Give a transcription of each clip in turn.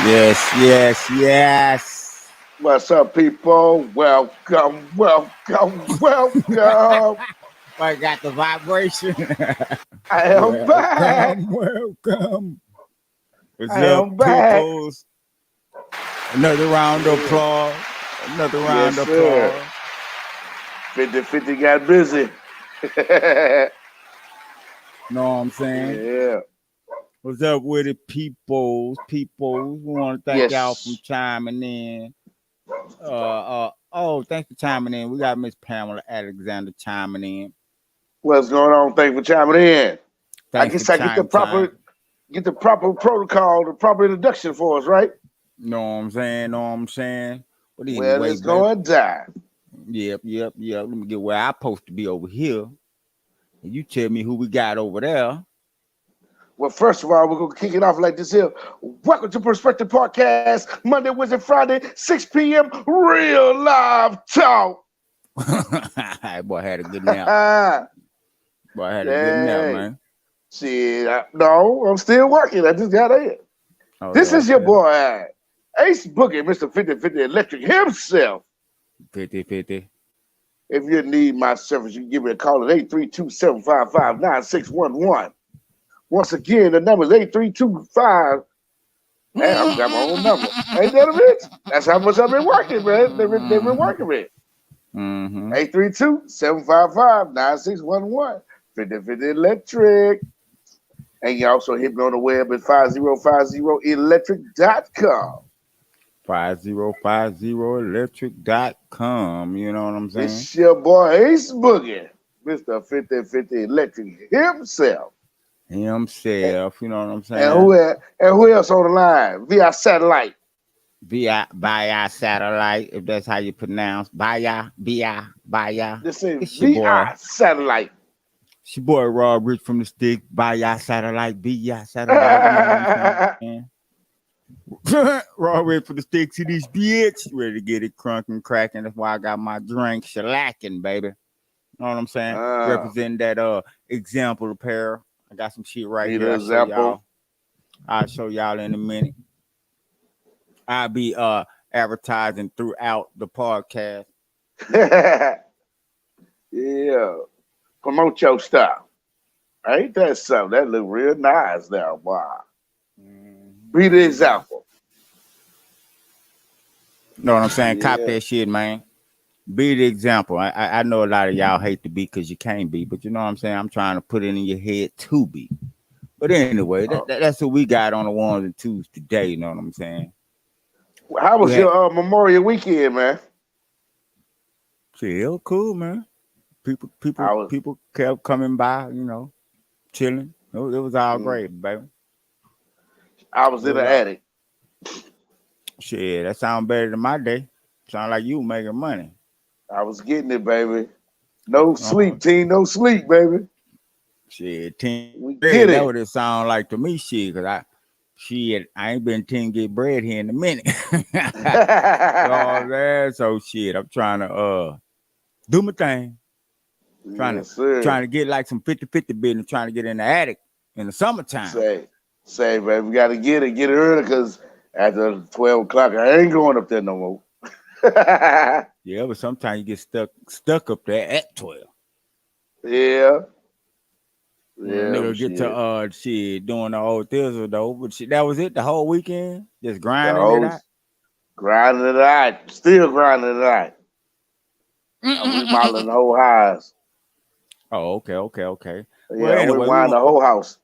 Yes, yes, yes. What's up, people? Welcome, welcome, welcome. I got the vibration. I am back. Welcome. What's I up, am back. peoples? Another round of applause. Another round Yes, of sir. applause. 50-50 got busy. Know what I'm saying? Yeah. What's up with it, peoples? Peoples. We want to thank y'all from Yes. chiming in. Thanks for chiming in. We got Miss Pamela Alexander chiming in. What's going on? Thanks for chiming in. I Thanks for guess I get the proper protocol, the proper introduction for us, right? Know what I'm saying? Know what I'm saying? But Well, anyway, it's baby. going down. Yep. Let me get where I'm supposed to be over here. And you tell me who we got over there. Well, first of all, we're going to kick it off like this here. Welcome to Perspektiv Podcast, Monday, Wednesday, Friday, 6 p.m. Real live talk. Boy, I had a good nap. Boy, I had a good nap, Hey. man. Shit, no, I'm still working. I just got in. Oh, This yeah, is your okay. boy, Ace Boogie, Mr. 50-50 Electric himself. 50-50. If you need my service, you can give me a call at 832-755-9611. Once again, the number is 8325. Man, I forgot my own number. Ain't that a bitch? That's how much I've been working, man. They've been working with. Mm-hmm. 832-755-9611. 50-50 Electric. And you also hit me on the web at 5050electric.com. 5050electric.com. You know what I'm saying? It's your boy Ace Boogie, Mr. 50-50 Electric himself. Himself, you know what I'm saying? And who else on the line? Via satellite. Via satellite, if that's how you pronounce. Via. This is It's your boy. VI satellite. It's your boy Rob Rich from the stick. Via satellite. You know what I'm saying? Raw ready for the stick to this bitch. Ready to get it crunk and cracking. That's why I got my drink shellacking, baby. Know what I'm saying? Representing that example apparel. I got some shit right Need here. an example. I'll show y'all in a minute. I'll be advertising throughout the podcast. Yeah. Promote your stuff. Ain't that something? That look real nice now, boy. Be the example. Know what I'm saying? Yeah. Cop that shit, man. Be the example. I know a lot of y'all hate to be because you can't be, but you know what I'm saying? I'm trying to put it in your head to be. But anyway, that's what we got on the ones and twos today. You know what I'm saying? How was your Memorial weekend, man? Shit, it was cool, man. People kept coming by, you know, chilling. It was all great, baby. I was in the attic. Shit, that sounds better than my day. Sound like you making money. I was getting it, baby. No sleep, team. No sleep, baby. Shit, team. We get That it. what it sound like to me, shit, because I ain't been team get bread here in a minute. All that, so shit, I'm trying to do my thing. Trying to get like some 50-50 business, trying to get in the attic in the summertime. Say, baby, we got to get it early because after 12 o'clock, I ain't going up there no more. Yeah, but sometimes you get stuck up there at 12. Yeah. Nigga get to shit doing the whole thizzle though, but shit, that was it the whole weekend, just grinding it out. Grinding it out, still grinding it out. I'm remodeling the whole house. Oh, okay. Yeah, Well, anyway, we wind the whole house.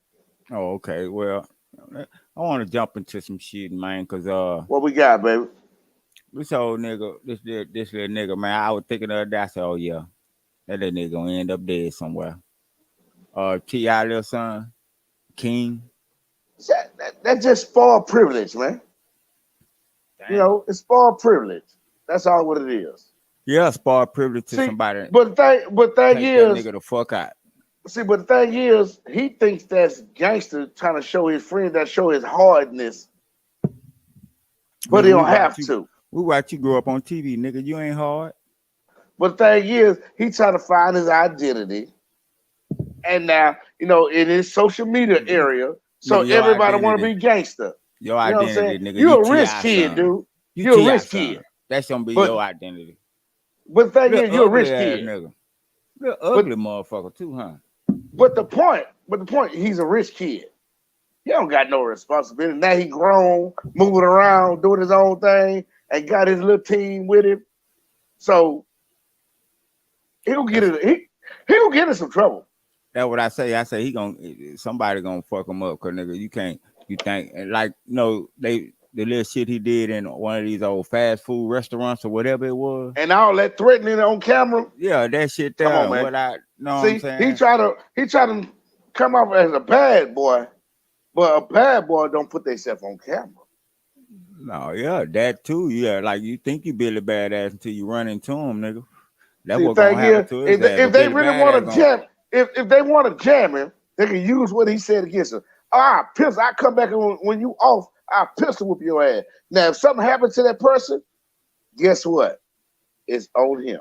Oh, okay. Well, I want to jump into some shit, man, cause what we got, baby? This old nigga, this little nigga, man. I was thinking the other day, I said, oh yeah, that little nigga gonna end up dead somewhere. T.I. little son, King. That's just spoiled privilege, man. Damn. You know, it's spoiled privilege. That's all what it is. Yeah, spoiled privilege to somebody. But the thing is, that nigga the fuck out. See, but the thing is, he thinks that's gangster trying to show his friend that show his hardness. But he don't have to. We watch you grow up on TV, nigga. You ain't hard. But the thing is, he trying to find his identity. And now, you know, in his social media area, so everybody want to be gangster. Your You know what I'm identity, saying? nigga. You You a rich T.I. kid, son. dude. You You're a T.I. rich son. kid. That's gonna be But your identity. the thing Little is, you're a ugly rich ass kid. nigga. Little But ugly motherfucker too, huh? but the point, he's a rich kid. He don't got no responsibility. Now he grown, moving around, doing his own thing, and got his little team with him. So he'll get it. He'll get in some trouble. That's what I say. I say somebody gonna fuck him up, cause nigga, you can't. You think like the little shit he did in one of these old fast food restaurants or whatever it was. And all that threatening on camera. Yeah, that shit there. Come on, man. What I know what I'm See, saying? he tried to come off as a bad boy, but a bad boy don't put themselves on camera. No, yeah, that too. Yeah, like you think you Billy Badass until you run into him, nigga. That's See, what the gonna thing happen is, to his ass. if they really want to jam, if they want to jam him, they can use what he said against him. I come back and when you off, I pistol whip your ass. Now, if something happens to that person, guess what? It's on him.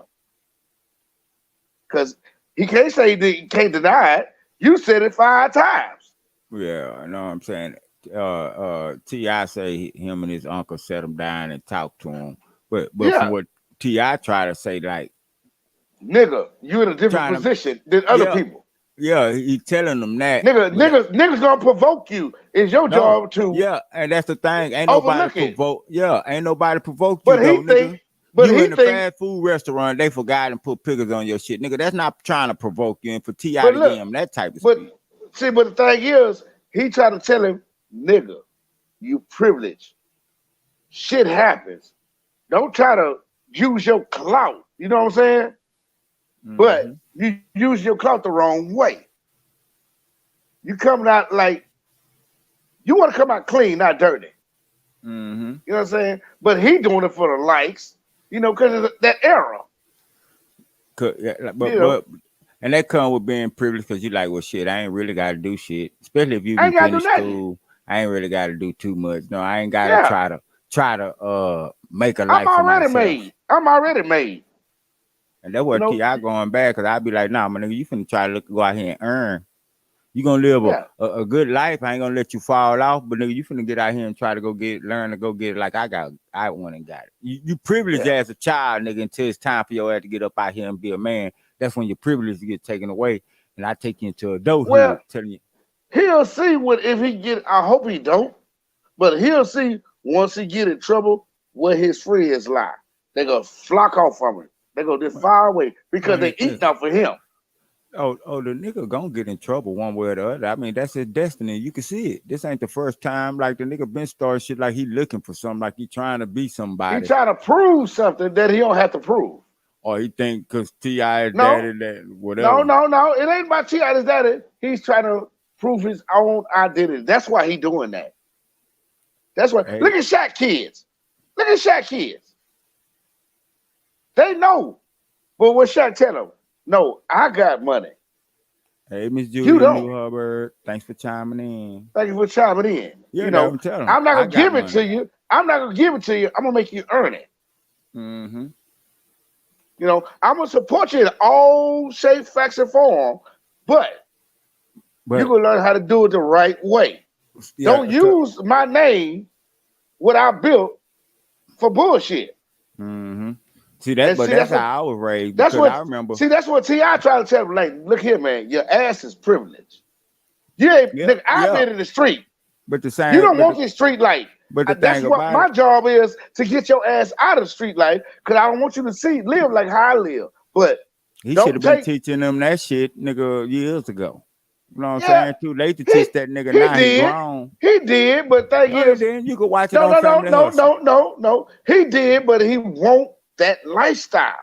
Because he can't say he can't deny it. You said it 5 times. Yeah, I know what I'm saying. T.I. say him and his uncle sat him down and talked to him. But from what T.I. try to say, like, nigga, you in a different position than other people. Yeah, he telling them that. Niggas gonna provoke you. It's your job to. Yeah, and that's the thing. Ain't nobody provoke. Yeah, ain't nobody provoke you, nigga. But you in the fast food restaurant, they forgot and put pickers on your shit, nigga. That's not trying to provoke you and for T.I. to give him that type of speech. But the thing is, he tried to tell him, nigga, you privileged. Shit happens. Don't try to use your clout. You know what I'm saying? Mm-hmm. But you use your clout the wrong way. You coming out like you want to come out clean, not dirty. Mm-hmm. You know what I'm saying? But he doing it for the likes, because of that era. But and that come with being privileged because you like, well, shit, I ain't really got to do shit. Especially if you be finished school, I ain't really got to do too much. No, I ain't got to try to make a life for myself. I'm already made. And that's what T.I. going back because I be like, nah, my nigga, you finna try to go out here and earn. You gonna live a good life. I ain't gonna let you fall off, but nigga, you finna get out here and try to learn to go get it like I went and got it. You privileged as a child, nigga, until it's time for your ass to get up out here and be a man. That's when your privilege get taken away. And I take you into adulthood, telling you. He'll see if he get, I hope he don't, but he'll see once he get in trouble where his friends lie. They gonna flock off from him. They go this far away because they eat off of him. Oh, the nigga gonna get in trouble one way or the other. I mean, that's his destiny. You can see it. This ain't the first time. Like the nigga been started shit like he looking for something, like he trying to be somebody. He trying to prove something that he don't have to prove. Or he think because T.I. is daddy that whatever. No. It ain't about T.I. is daddy. He's trying to prove his own identity. That's why he doing that. That's why. Hey. Look at Shaq kids. They know. But what Shaq tell them? No, I got money. Hey, Miss Julie Hubbard, thanks for chiming in. Thank you for chiming in. Yeah, I'm telling I'm not gonna give it to you. I'm gonna make you earn it. Mm-hmm. I'm gonna support you in all shape, facts, and form, but you're gonna learn how to do it the right way. Yeah, don't use my name, what I built, for bullshit. Mm-hmm. That's how I was raised. I remember. See, that's what T.I. tried to tell me. Like, look here, man, your ass is privileged. I've been in the street. But the same, you don't want this street life. But that's what my job is, to get your ass out of the street life, because I don't want you to live like how I live. But he should have been teaching them that shit, nigga, years ago. You know what I'm saying? Too late to teach that nigga now. He grown. He did, but thing is, you can watch it on Family Hustle. No. He did, but he won't that lifestyle.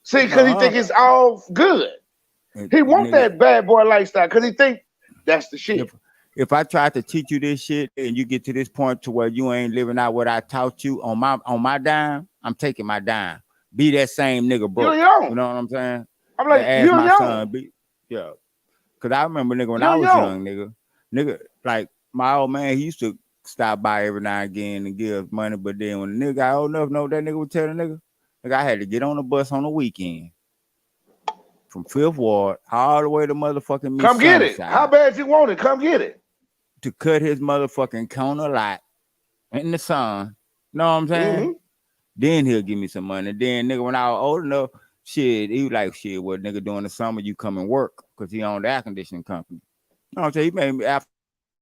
See, because he think it's all good. He want that bad boy lifestyle because he think that's the shit. If I try to teach you this shit and you get to this point to where you ain't living out what I taught you on my dime, I'm taking my dime. Be that same nigga, bro. You know what I'm saying? I'm like, ask my son. Because I remember, nigga, when I was young, nigga, like my old man, he used to stop by every now and again and give money, but then when the nigga got old enough, know that nigga would tell the nigga, I had to get on the bus on the weekend from 5th Ward all the way to motherfucking Come get it. How bad you want it? Come get it. to cut his motherfucking corner lot in the sun. Know what I'm saying? Mm-hmm. Then he'll give me some money. Then nigga, when I was old enough, shit, he was like, shit, what nigga during the summer you come and work because he owned the air conditioning company. You know what I'm saying? He made me after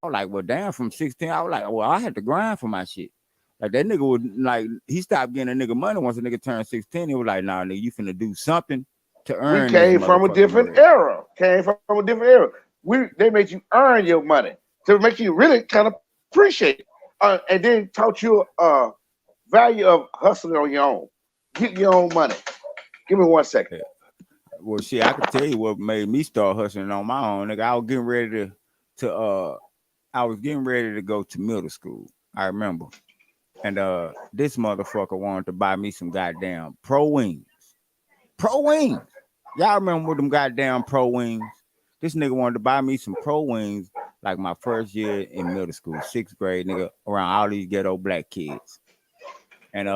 I was like, well, damn, from 16, I was like, well, I had to grind for my shit. Like that nigga would like he stopped getting a nigga money once a nigga turned 16. He was like, nah, nigga, you finna do something to earn. We came from a different era. They made you earn your money to make you really kind of appreciate it. And then taught you value of hustling on your own. Get your own money. Give me 1 second. Yeah. Well, shit, I could tell you what made me start hustling on my own. Nigga, I was getting ready to go to middle school. I remember. And this motherfucker wanted to buy me some goddamn Pro Wings. Pro Wings. Y'all remember them goddamn Pro Wings? This nigga wanted to buy me some Pro Wings like my first year in middle school, 6th grade, nigga, around all these ghetto black kids. And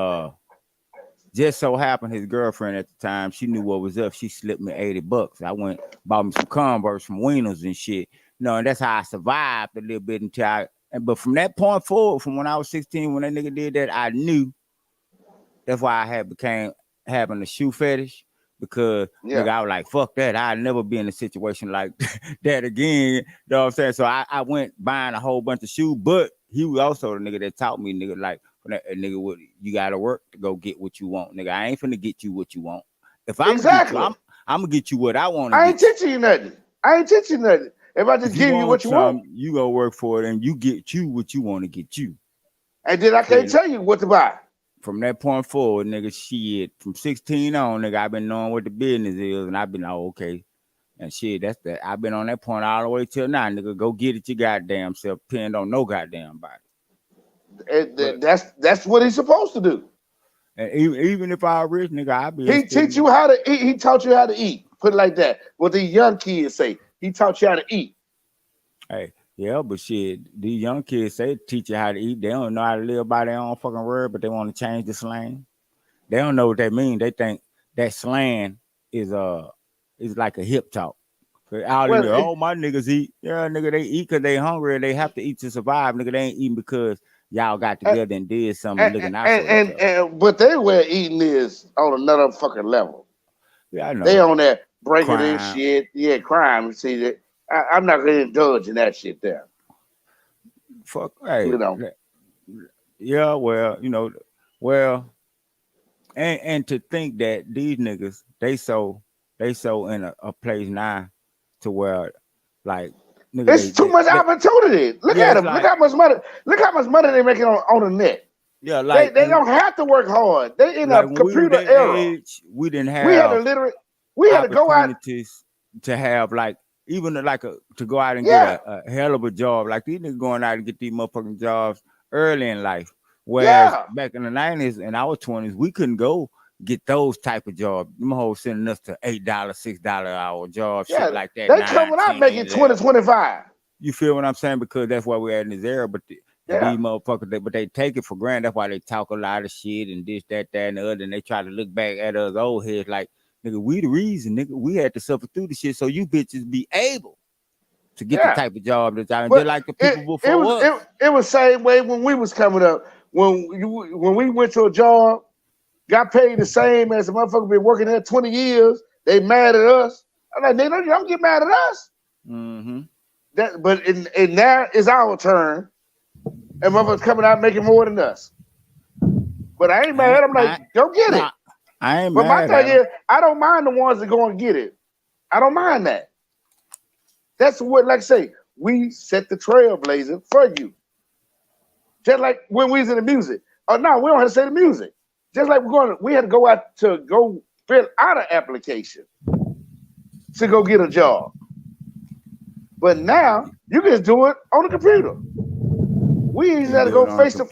just so happened his girlfriend at the time, she knew what was up. She slipped me $80. I went, bought me some Converse from Wieners and shit. You know, and that's how I survived a little bit but from that point forward, from when I was 16, when that nigga did that, I knew that's why I became having a shoe fetish. Because nigga, I was like, fuck that. I'd never be in a situation like that again. You know what I'm saying? So I went buying a whole bunch of shoes, but he was also the nigga that taught me, nigga, like, nigga, you gotta work to go get what you want. Nigga, I ain't finna get you what you want. If I'm exactly, I'm gonna get you what I want. I ain't teaching you nothing. If I just give you what you want, you go work for it and you get you what you want to get you. And then I can't tell you what to buy. From that point forward, nigga, shit, from 16 on, nigga, I've been knowing what the business is, and I've been like, okay. And shit, that's that. I've been on that point all the way till now, nigga. Go get it your goddamn self. Depend on no goddamn body. That's what he's supposed to do. And even if I rich, nigga, I be. He teach you how to eat. He taught you how to eat. Put it like that. What the young kids say. He taught you how to eat. Hey, yeah, but shit, these young kids say teach you how to eat. They don't know how to live by their own fucking word, but they want to change the slang. They don't know what that means. They think that slang is like a hip talk. All my niggas eat. Yeah, nigga, they eat because they hungry and they have to eat to survive. Nigga, they ain't eating because y'all got together and did something looking out. But they where eating is on another fucking level. Yeah, I know. They on that breaking in shit. Yeah, crime. See that. I'm not gonna indulge in that shit there. Fuck, hey, you know. Yeah, well, and to think that these niggas they so in a place now to where like nigga, it's too much opportunity. Look at them. Like, look how much money. Look how much money they making on the net. Yeah, like they don't have to work hard. They in a computer era. Age, we didn't have. We had to go out to have like. Even like to go out and get a hell of a job. Like these niggas going out and get these motherfucking jobs early in life. Whereas back in the 90s and our 20s, we couldn't go get those type of jobs. Them hoes sending us to $8, $6 an hour jobs, shit like that. They coming out making 20, 25. You feel what I'm saying? Because that's why we're in this era. But these motherfuckers, but they take it for granted. That's why they talk a lot of shit and this, that, and the other. And they try to look back at us old heads like, nigga, we the reason, nigga. We had to suffer through the shit so you bitches be able to get the type of job that y'all did like the people before us. It was same way when we was coming up. When we went to a job, got paid the same as the motherfucker been working there 20 years. They mad at us. I'm like, they don't get mad at us. Mm-hmm. But now it's our turn, and motherfuckers coming out making more than us. But I ain't mad. I'm like, go get it. I ain't but mad. My thing is, I don't mind the ones that go and get it. I don't mind that. That's what, like I say, we set the trailblazer for you. Just like when we was in the music. Oh no, we don't have to say the music. Just like we had to go out to go fill out an application to go get a job. But now you can just do it on the computer. We used to have to go face to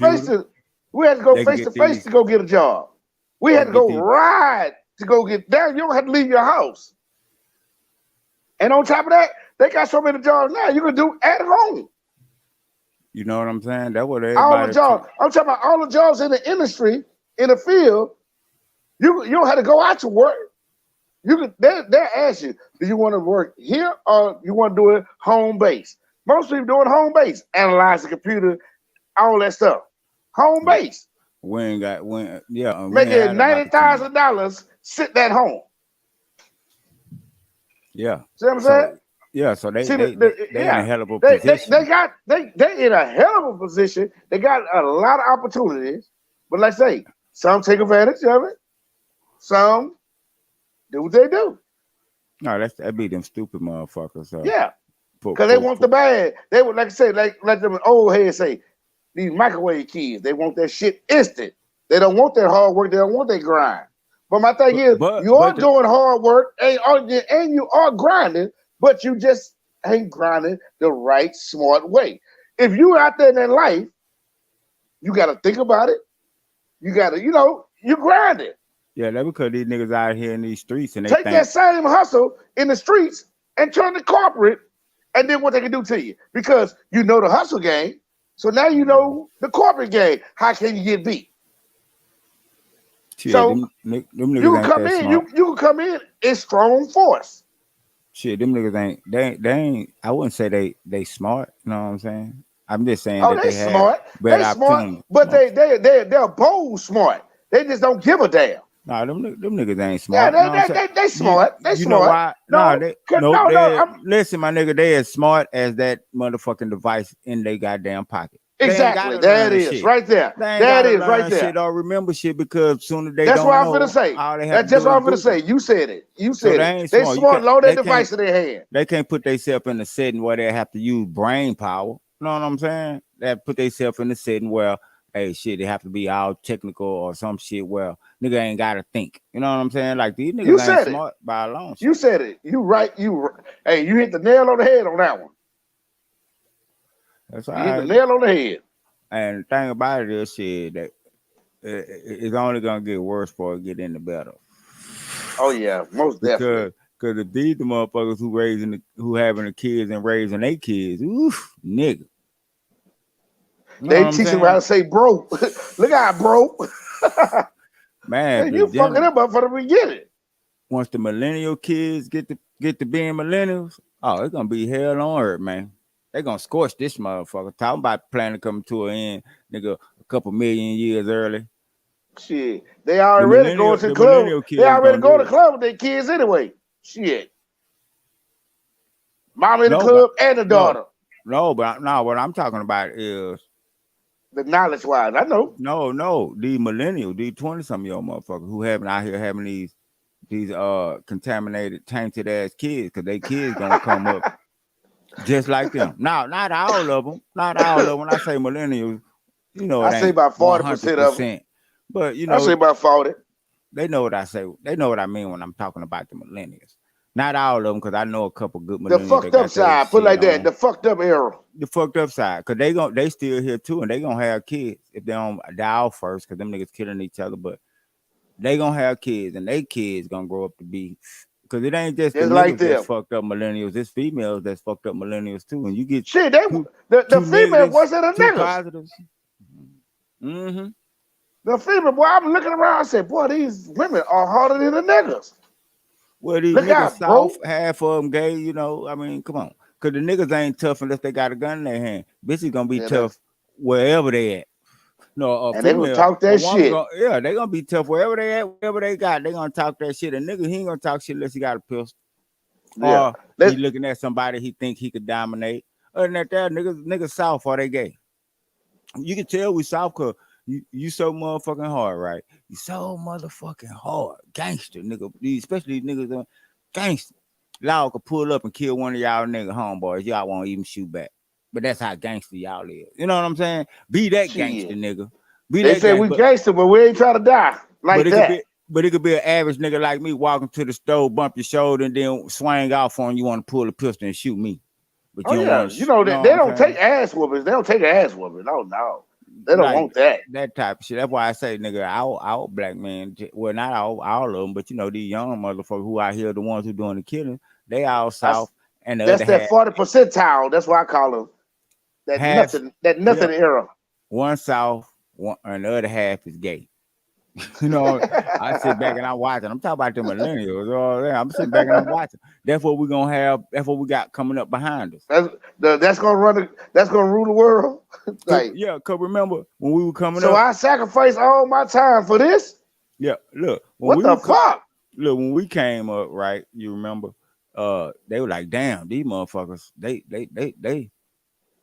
face to go get a job. We had to go ride to go get down. You don't have to leave your house. And on top of that, they got so many jobs now you can do at home. You know what I'm saying? That's what all the jobs. I'm talking about all the jobs in the industry, in the field. You don't have to go out to work. You can. They ask you, do you want to work here or you want to do it home base? Most people doing home base, analyze the computer, all that stuff. Home base. We ain't got we ain't Making had opportunity. $90,000 sitting at home. Yeah. See what I'm saying? Yeah, so they See, in a hell of a position. They in a hell of a position. They got a lot of opportunities, but like I say, some take advantage of it. Some do what they do. No, that be them stupid motherfuckers. Yeah, because they want the bad. They would like I say, like them old heads say, these microwave kids. They want that shit instant. They don't want that hard work. They don't want that grind. But my thing is, you are doing hard work and you are grinding, but you just ain't grinding the right, smart way. If you out there in that life, you got to think about it. You got to, you grinding. Yeah, that's because these niggas out here in these streets and they take that same hustle in the streets and turn it corporate, and then what they can do to you. Because you know the hustle game, so now you know the corporate game. How can you get beat? Shit, so them you can come in. You can come in in strong force. Shit, them niggas ain't. I wouldn't say they smart. You know what I'm saying? I'm just saying that they smart. They smart, but they're bold smart. They just don't give a damn. Nah, them niggas ain't smart. Yeah, they smart. They smart. You know why? No, listen, my nigga, they as smart as that motherfucking device in their goddamn pocket. Exactly. That is right there. That is right there. Shit or remember shit because sooner they That's don't what I'm know. Finna say. That's just what I'm finna say. You said it. They smart. Load that device in their hand. They can't put themselves in a setting where they have to use brain power. You know what I'm saying? They have to put themselves in a setting where, hey, shit, they have to be all technical or some shit where nigga ain't gotta think. You know what I'm saying? Like these niggas ain't smart by a long shot. You said it. You right. Hey, you hit the nail on the head on that one. That's all right. You hit the nail on the head. And the thing about it is, shit, that it's only gonna get worse before it get any better. Oh yeah, most definitely. Because if these the motherfuckers who having the kids and raising their kids, oof, nigga. They teach them how to say bro. Look out, bro. Man, you fucking them up for the beginning. Once the millennial kids get to being millennials, oh, it's gonna be hell on earth, man. They gonna scorch this motherfucker. Talking about planning coming to an end, nigga, a couple million years early. Shit, they already going to the club. They already go to the club with their kids anyway. Shit, mom in the club and the daughter. But what I'm talking about is the knowledge wise. I know. No, these millennials, these 20-something-year-old motherfuckers who out here having these contaminated, tainted ass kids, because they kids gonna come up. Just like them. Now, not all of them. Not all of them. When I say millennials, I say about 40% of them. But I say about 40. They know what I say. They know what I mean when I'm talking about the millennials. Not all of them, because I know a couple good millennials. The fucked up side, put it like that. The fucked up era. The fucked up side, because they still here too, and they gonna have kids if they don't die off first, because them niggas killing each other. But they gonna have kids, and they kids gonna grow up to be. Because it ain't just the niggas that's fucked up millennials. It's females that's fucked up millennials too. And you get shit. The female wasn't a niggas. Mm-hmm. The female boy, I'm looking around. I said, boy, these women are harder than the niggas. Well, these niggas soft, half of them gay. I mean, come on. Because the niggas ain't tough unless they got a gun in their hand. Bitches gonna be tough wherever they at. And they gonna talk that shit. They gonna be tough wherever they at, whatever they got. They gonna talk that shit. A nigga, he ain't gonna talk shit unless he got a pistol. Yeah. Or he looking at somebody he think he could dominate. Other than that, niggas soft or they gay. You can tell we soft because you so motherfucking hard, right? You so motherfucking hard, gangster, nigga. Especially these niggas, gangster. Y'all could pull up and kill one of y'all nigga homeboys. Y'all won't even shoot back. But that's how gangster y'all is. You know what I'm saying? Be that gangster, nigga. They say we gangster, but we ain't trying to die like that. But it could be an average nigga like me walking to the stove, bump your shoulder, and then swing off on you, want to pull a pistol and shoot me. But they don't take ass whoopings. They don't take ass whoopings. No. They don't want that. That type of shit. That's why I say, nigga, our black man, well, not all of them, but these young motherfuckers who out here, the ones who doing the killing, they all soft. And that's that 40 percentile. That's why I call them that nothing era. One soft, and the other half is gay. You know, I sit back and I watch it. I'm talking about the millennials. I'm sitting back and I'm watching. That's what we're gonna have. That's what we got coming up behind us. That's gonna that's gonna rule the world. Like, Cause remember when we were coming so up. I sacrificed all my time for this. Yeah, look. What the fuck? Look, when we came up, right? You remember? They were like, "Damn, these motherfuckers. They.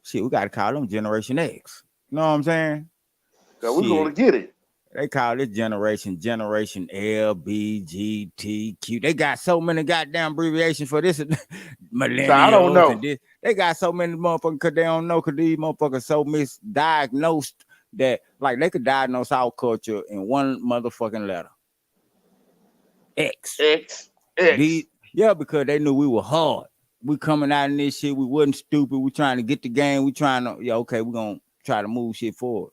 Shit, we gotta call them Generation X. You know what I'm saying? So we're gonna get it. They call this Generation L, B, G, T, Q. They got so many goddamn abbreviations for this millennials. So I don't know. And this. They got so many motherfuckers because they don't know because these motherfuckers so misdiagnosed that like they could diagnose our culture in one motherfucking letter. X. Because they knew we were hard. We coming out in this shit. We wasn't stupid. We trying to get the game. We trying to, okay, we're going to try to move shit forward.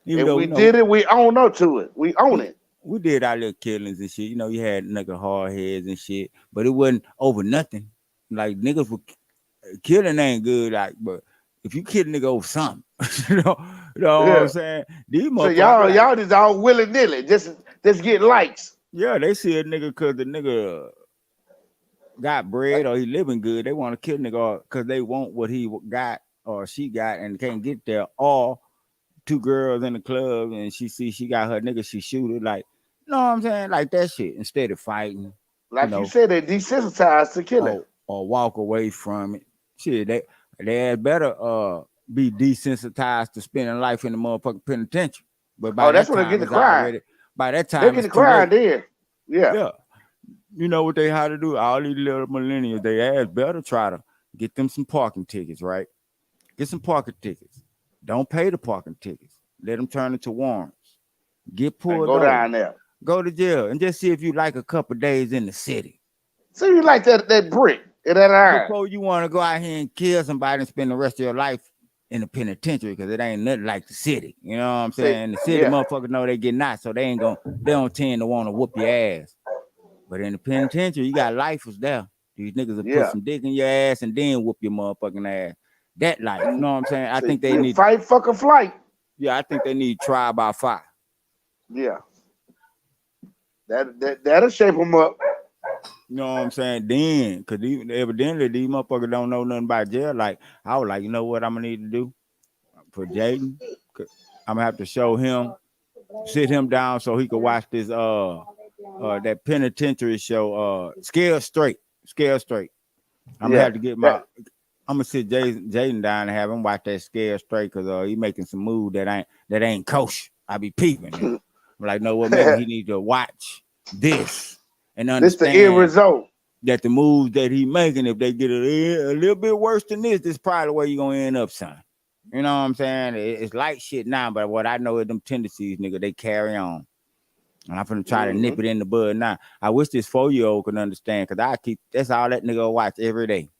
Even if we did it, we own up to it. We own it. We did our little killings and shit. You know, you had nigga hard heads and shit, but it wasn't over nothing. Like niggas were killing ain't good. Like, but if you kill a nigga over something, you know what I'm saying? These so y'all just all willy nilly, just get likes. Yeah, they see a nigga because the nigga got bread or he living good. They want to kill nigga because they want what he got or she got and can't get there. Or two girls in the club and she got her nigga, she shoot it. Like, you know what I'm saying? Like that shit instead of fighting. Like you said, they desensitized to killing. Or walk away from it. Shit, they had better be desensitized to spending life in the motherfucking penitentiary. But by that's when they get the crime. By that time, they get the crime then. Yeah. You know what they how to do? All these little millennials, they ass better try to get them some parking tickets, right? Get some parking tickets. Don't pay the parking tickets. Let them turn into warrants. Get pulled go down there. Go to jail and just see if you like a couple days in the city. So you like that brick and that iron. Before you want to go out here and kill somebody and spend the rest of your life in the penitentiary because it ain't nothing like the city. You know what I'm saying? The city motherfuckers know they get knocked, so they don't tend to want to whoop your ass. But in the penitentiary, you got lifers there. These niggas will put some dick in your ass and then whoop your motherfucking ass. That life, you know what I'm saying? I think they need fight fucking flight. Yeah, I think they need trial by fire. Yeah. That'll shape them up. You know what I'm saying? Then, because evidently these motherfuckers don't know nothing about jail. Like, I was like, you know what I'm going to need to do for Jaden? I'm going to have to show him, sit him down so he could watch this that penitentiary show, Scale Straight. I'm gonna have to get I'm gonna sit Jaden down and have him watch that Scale Straight because he making some moves that ain't kosher. I be peeping. I'm like, no, what? Maybe he need to watch this and understand this the end result. That the moves that he making, if they get a little bit worse than this is probably where you gonna end up, son. You know what I'm saying? It's light shit now, but what I know is them tendencies, nigga, they carry on. And I'm gonna try to nip it in the bud now. I wish this 4-year-old could understand because that's all that nigga watch every day.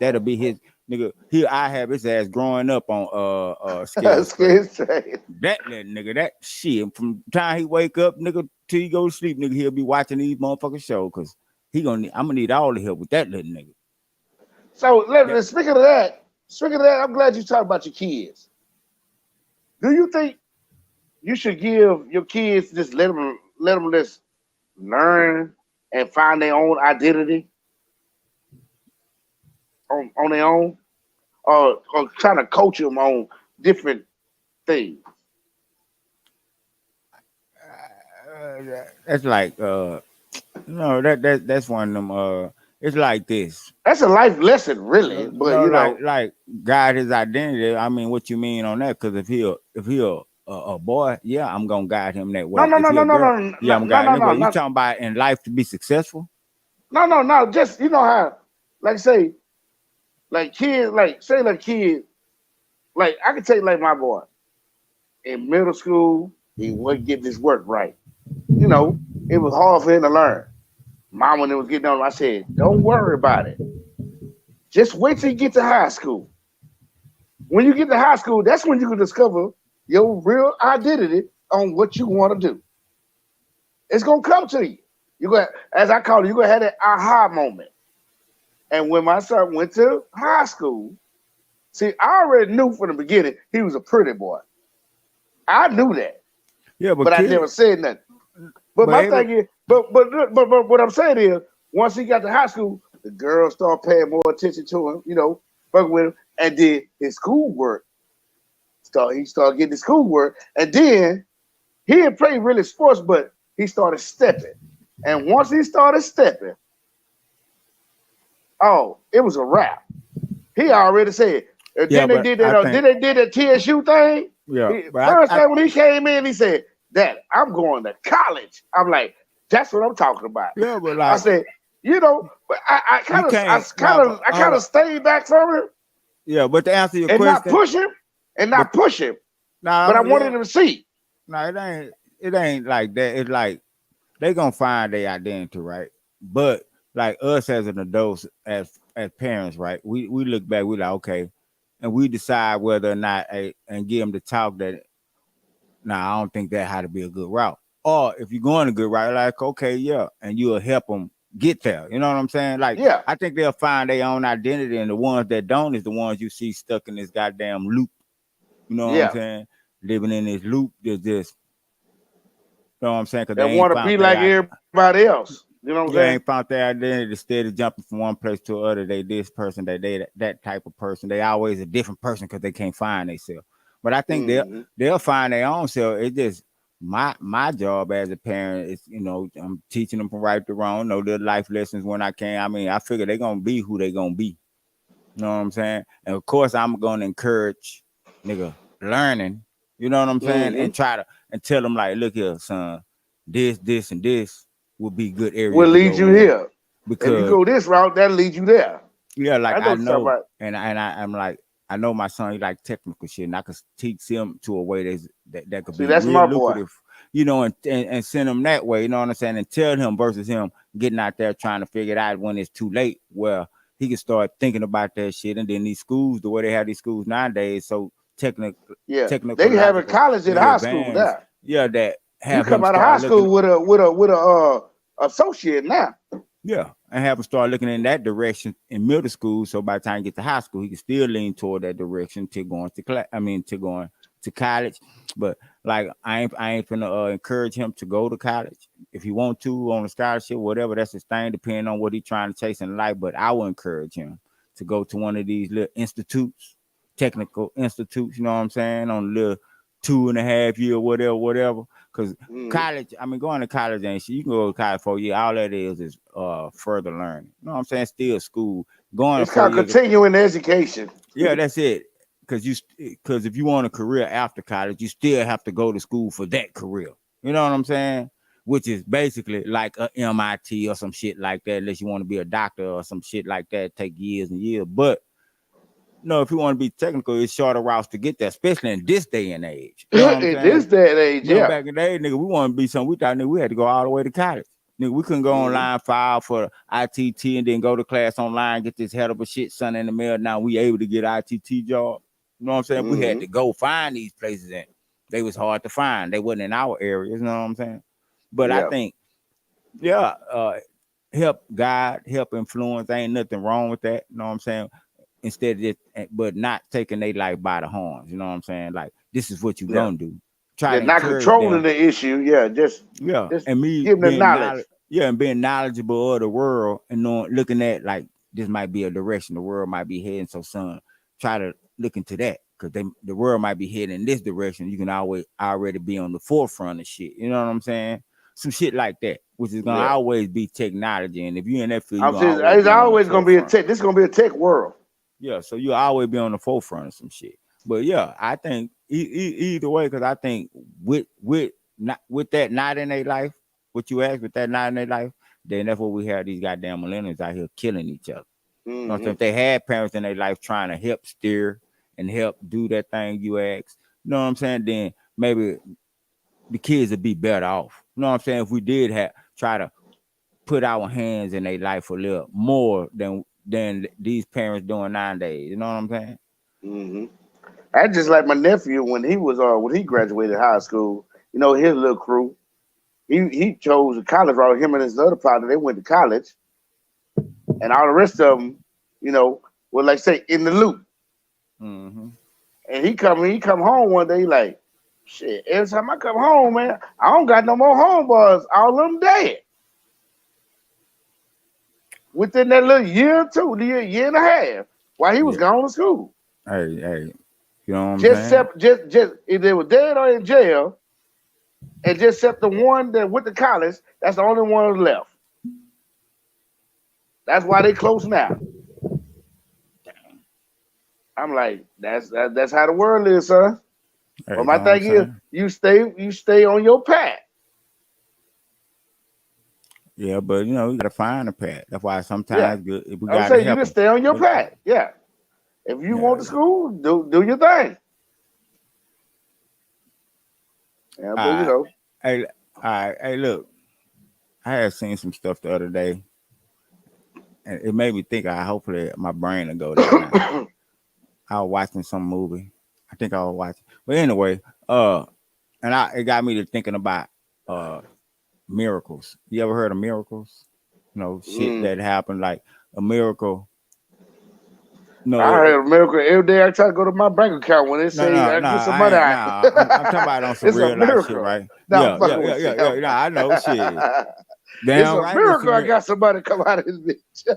That'll be his nigga. I have his ass growing up on Scale Straight. That little nigga, that shit. From the time he wake up, nigga, till he go to sleep, nigga, he'll be watching these motherfucking shows because I'm gonna need all the help with that little nigga. So speaking of that, I'm glad you talked about your kids. Do you think you should give your kids just let them just learn and find their own identity on their own, or trying to coach them on different things? That's like no, that's one of them. It's like this. That's a life lesson, really. But like guide his identity. I mean, what you mean on that? Because if he a boy, yeah, I'm gonna guide him that way. No. Yeah, I'm guiding him. You talking about in life to be successful? No. Just how, like say, kids, like I can take like my boy in middle school, he wasn't getting his work right. You know, it was hard for him to learn. Mom, when it was getting on, I said, don't worry about it. Just wait till you get to high school. When you get to high school, that's when you can discover your real identity on what you want to do. It's gonna come to you. You're gonna, as I call it, you're gonna have that aha moment. And when my son went to high school, see, I already knew from the beginning he was a pretty boy. I knew that. Yeah, but I never said nothing. But my thing is, but what I'm saying is, once he got to high school, the girls start paying more attention to him, fucking with him, and then his schoolwork he started getting his schoolwork, and then he didn't play really sports, but he started stepping, and once he started stepping, it was a wrap. He already said. And then they did that TSU thing. Yeah. First time when he came in, he said, "Dad, I'm going to college." I'm like, "That's what I'm talking about." Yeah, but I said, but I kind of stayed back from him. Yeah, but to answer your and question, not push him. But I wanted him to see. No, it ain't like that. It's like they gonna find their identity, right? But like us as an adults, as parents, right? We look back, we like, okay, and we decide whether or not and give them the talk that I don't think that had to be a good route. Or if you're going a good route, like, okay, yeah, and you'll help them get there. You know what I'm saying? Like, I think they'll find their own identity, and the ones that don't is the ones you see stuck in this goddamn loop. You know what I'm saying? Living in this loop, they're just, you know what I'm saying? Because they want to be like everybody else. You know what I'm saying? They ain't found their identity. Instead of jumping from one place to another, they this person, that type of person. They always a different person because they can't find themselves. But I think they'll find their own self. It's just my job as a parent is, I'm teaching them from right to wrong, know their life lessons when I can. I mean, I figure they're gonna be who they're gonna be. You know what I'm saying? And of course, I'm gonna encourage learning. You know what I'm saying? And try to tell them, like, look here, son, this, and this will be good areas. Will lead you here. Because if you go this route, that'll lead you there. Yeah, like I know, and I'm like, I know my son, he like technical shit, and I could teach him to a way that could be that's real my lucrative, and send him that way, you know what I'm saying, and tell him versus him getting out there trying to figure it out when it's too late, where he can start thinking about that shit. And then these schools, the way they have these schools nowadays, so technical. They have a college and high school now. Yeah, that have you come out of high school with a associate now. Yeah, and have him start looking in that direction in middle school. So by the time he gets to high school, he can still lean toward that direction to going to college. But like I ain't gonna encourage him to go to college. If he want to on a scholarship, whatever, that's his thing, depending on what he's trying to chase in life. But I will encourage him to go to one of these little institutes, technical institutes. You know what I'm saying? On a little 2.5 year, whatever. Because college, going to college ain't shit. You can go to college for a year. All that is further learning. You know what I'm saying? Still school. It's called continuing education. Yeah, that's it. Because if you want a career after college, you still have to go to school for that career. You know what I'm saying? Which is basically like a MIT or some shit like that, unless you want to be a doctor or some shit like that, take years and years. But if you want to be technical, it's shorter routes to get there, especially in this day and age. You know what I'm saying? This day and age, back in the day, nigga, we want to be something. We thought, nigga, we had to go all the way to college. Nigga, we couldn't go online, file for ITT, and then go to class online, get this hell of a shit sent in the mail. Now we able to get ITT job. You know what I'm saying? We had to go find these places, and they was hard to find. They wasn't in our areas. You know what I'm saying? But I think, help guide, help influence. Ain't nothing wrong with that. You know what I'm saying? Instead of just, but not taking their life by the horns. You know what I'm saying? Like, this is what you gonna do. Try to not controlling the issue. Just and me give them knowledge. And being knowledgeable of the world and looking at like this might be a direction the world might be heading. So, son, try to look into that because the world might be heading in this direction. You can already be on the forefront of shit. You know what I'm saying? Some shit like that, which is gonna always be technology. And if you're in that field, it's always gonna be a tech. This is gonna be a tech world. Yeah, so you'll always be on the forefront of some shit. But yeah, I think either way, because I think with that not in their life, what you asked with that not in their life, then that's what we have these goddamn millennials out here killing each other. You know, so if they had parents in their life trying to help steer and help do that thing you asked, you know what I'm saying? Then maybe the kids would be better off. You know what I'm saying? If we did try to put our hands in their life a little more than these parents doing nowadays. You know what I'm saying? I just like my nephew when he graduated high school. You know, his little crew. He chose a college route. Him and his other partner, they went to college, and all the rest of them, were like say in the loop. And he come home one day like, Shit, every time I come home, man, I don't got no more homeboys. All of them dead. Within that little year or two, year and a half, while he was Yeah. gone to school. Hey, you know what I'm Just saying? just if they were dead or in jail, and just except the one that went to college, that's the only one left. That's why they close now. I'm like, that's how the world is, son. Hey, But you my know what I'm thing is, saying? you stay on your path. Yeah, but you gotta find a path. That's why Yeah, sometimes we I'm gotta saying you help can them. stay on your But path. Yeah, if you yeah, want to school, do your thing. Yeah, but all right. Hey, all right. Hey, look, I had seen some stuff the other day, and it made me think. Hopefully my brain will go there now. I was watching some movie. I think I was watching, but anyway, it got me to thinking about uh miracles. You ever heard of miracles? Shit mm, that happened, like a miracle. I It, heard a miracle every day. I try to go to my bank account when they no, say no, I no. get some I money ain't. out. Nah, I'm talking about on some It's a real life shit, miracle. right? Now I'm Yeah, yeah, fucking yeah, with yeah, you. yeah. Nah, I know shit. It's Damn a right, it's a miracle I miracle. got somebody come out of this bitch.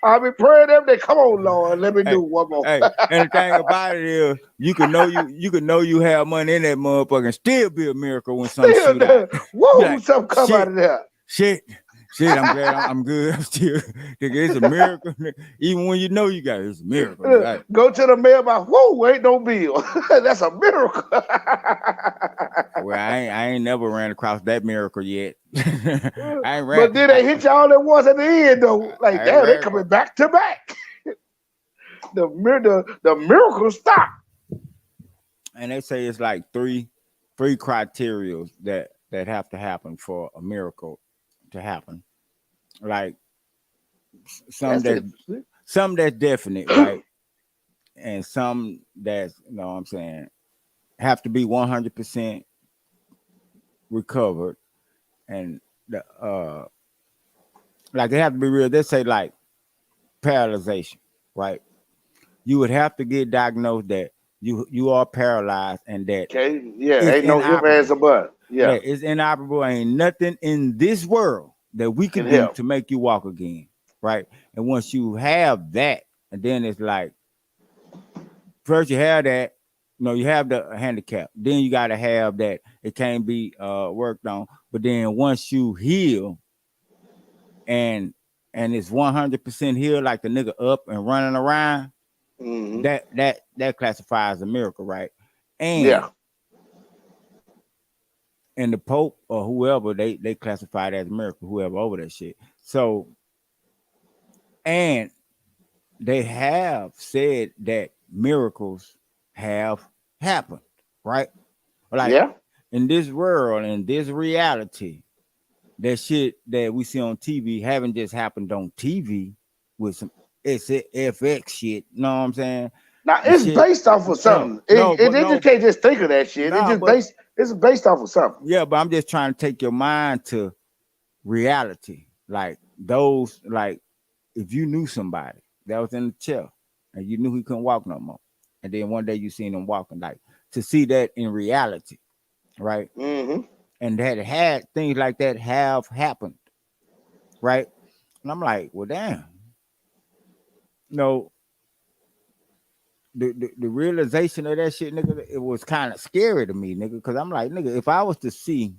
I'll be praying every day. Come on, Lord, let me Hey, do one more. hey, and the thing about it is, you can know you have money in that motherfucker and still be a miracle when something Still shoot out. there. Be Whoa, like, something come out shit, of there. shit, shit. I'm glad I'm good. I'm still, nigga, it's a miracle. Even when you know you got it, it's a miracle. Nigga. Go to the mailbox. Whoa, ain't no bill. That's a miracle. Well, I ain't never ran across that miracle yet. I ain't ran. But then they hit you all at once at the end, though. Like, I ain't damn, they ran coming across. back to back. The miracle stop. And they say it's like three criteria that have to happen for a miracle to happen. Like some That's that it. some that's definite, right? And some that's what I'm saying have to be 100% recovered, and the like they have to be real. They say like paralyzation, right? You would have to get diagnosed that you are paralyzed and that Okay, yeah, it's ain't no if, ands, inoperable. or but. Yeah, That it's inoperable. Ain't nothing in this world that we can could do help. to make you walk again, right? And once you have that, and then it's like first you have that, you have the handicap. Then you got to have that it can't be worked on. But then once you heal and it's 100% healed, like the nigga up and running around, Hmm. that classifies as a miracle, right? And Yeah, and the Pope or whoever they classify it as a miracle, whoever over that shit. So and they have said that miracles have happened, right? Like yeah. in this world, in this reality, that shit that we see on TV haven't just happened on TV with some it's FX shit. You know what I'm saying? Now The it's shit. based off of No, something. no, but They just no, can't just think of that shit. It nah, just but based. It's based off of something. yeah, but I'm just trying to take your mind to reality. Like those, like if you knew somebody that was in the chair and you knew he couldn't walk no more, and then one day you seen him walking, like to see that in reality, right? Hmm. And that had things like that have happened, right? And I'm like, well, damn, no, the realization of that shit, nigga, it was kind of scary to me, nigga, because I'm like, nigga, if I was to see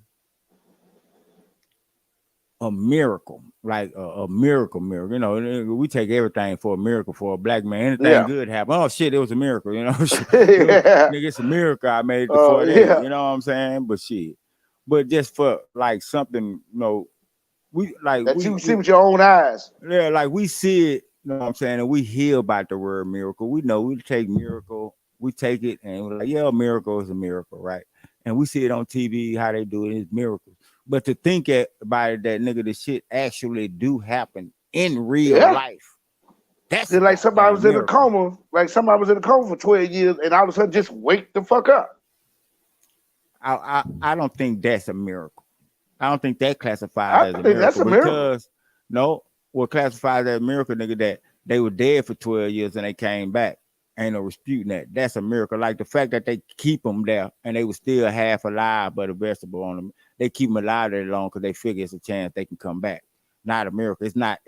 a miracle, like a miracle. We take everything for a miracle for a black man. Anything Yeah, good happen. Oh shit, it was a miracle. yeah. Nigga, it's a miracle I made it to Oh 48. yeah. You know what I'm saying? But shit, but just for like something, we like That you see with your own eyes. yeah, like we see it. You know what I'm saying? And we hear about the word miracle. We know we take miracle, we take it, and we're like, yeah, a miracle is a miracle, right? And we see it on TV how they do it. It's miracles. But to think about it, that nigga, the shit actually do happen in real Yeah. life. That's a Just like somebody goddamn was in a miracle. coma. Like somebody was in a coma for 12 years, and all of a sudden just wake the fuck up. I don't think that's a miracle. I don't think that classifies I as a think that's miracle a miracle. because no, what classifies as a miracle, nigga, that they were dead for 12 years and they came back Ain't no disputing that. That's a miracle. Like the fact that they keep them there and they were still half alive, but a vegetable on them. They keep them alive that long because they figure it's a chance they can come back. Not a miracle. It's not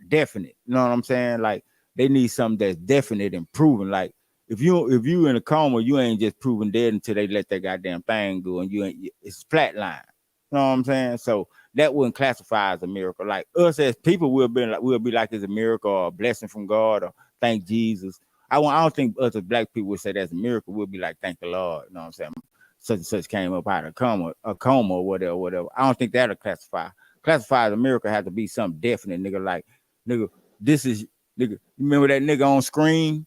definite. You know what I'm saying? Like they need something that's definite and proven. Like if you in a coma, you ain't just proven dead until they let that goddamn thing go and you ain't. It's flatline. You know what I'm saying? So that wouldn't classify as a miracle. Like us as people, we'll be like it's a miracle or a blessing from God or thank Jesus. I don't think us as black people would say that's a miracle. We'll be like, thank the Lord. You know what I'm saying? Such and such came up out of a coma or whatever. I don't think that'll classify. Classify as a miracle has to be something definite, nigga. Like, nigga, this is nigga. Remember that nigga on screen?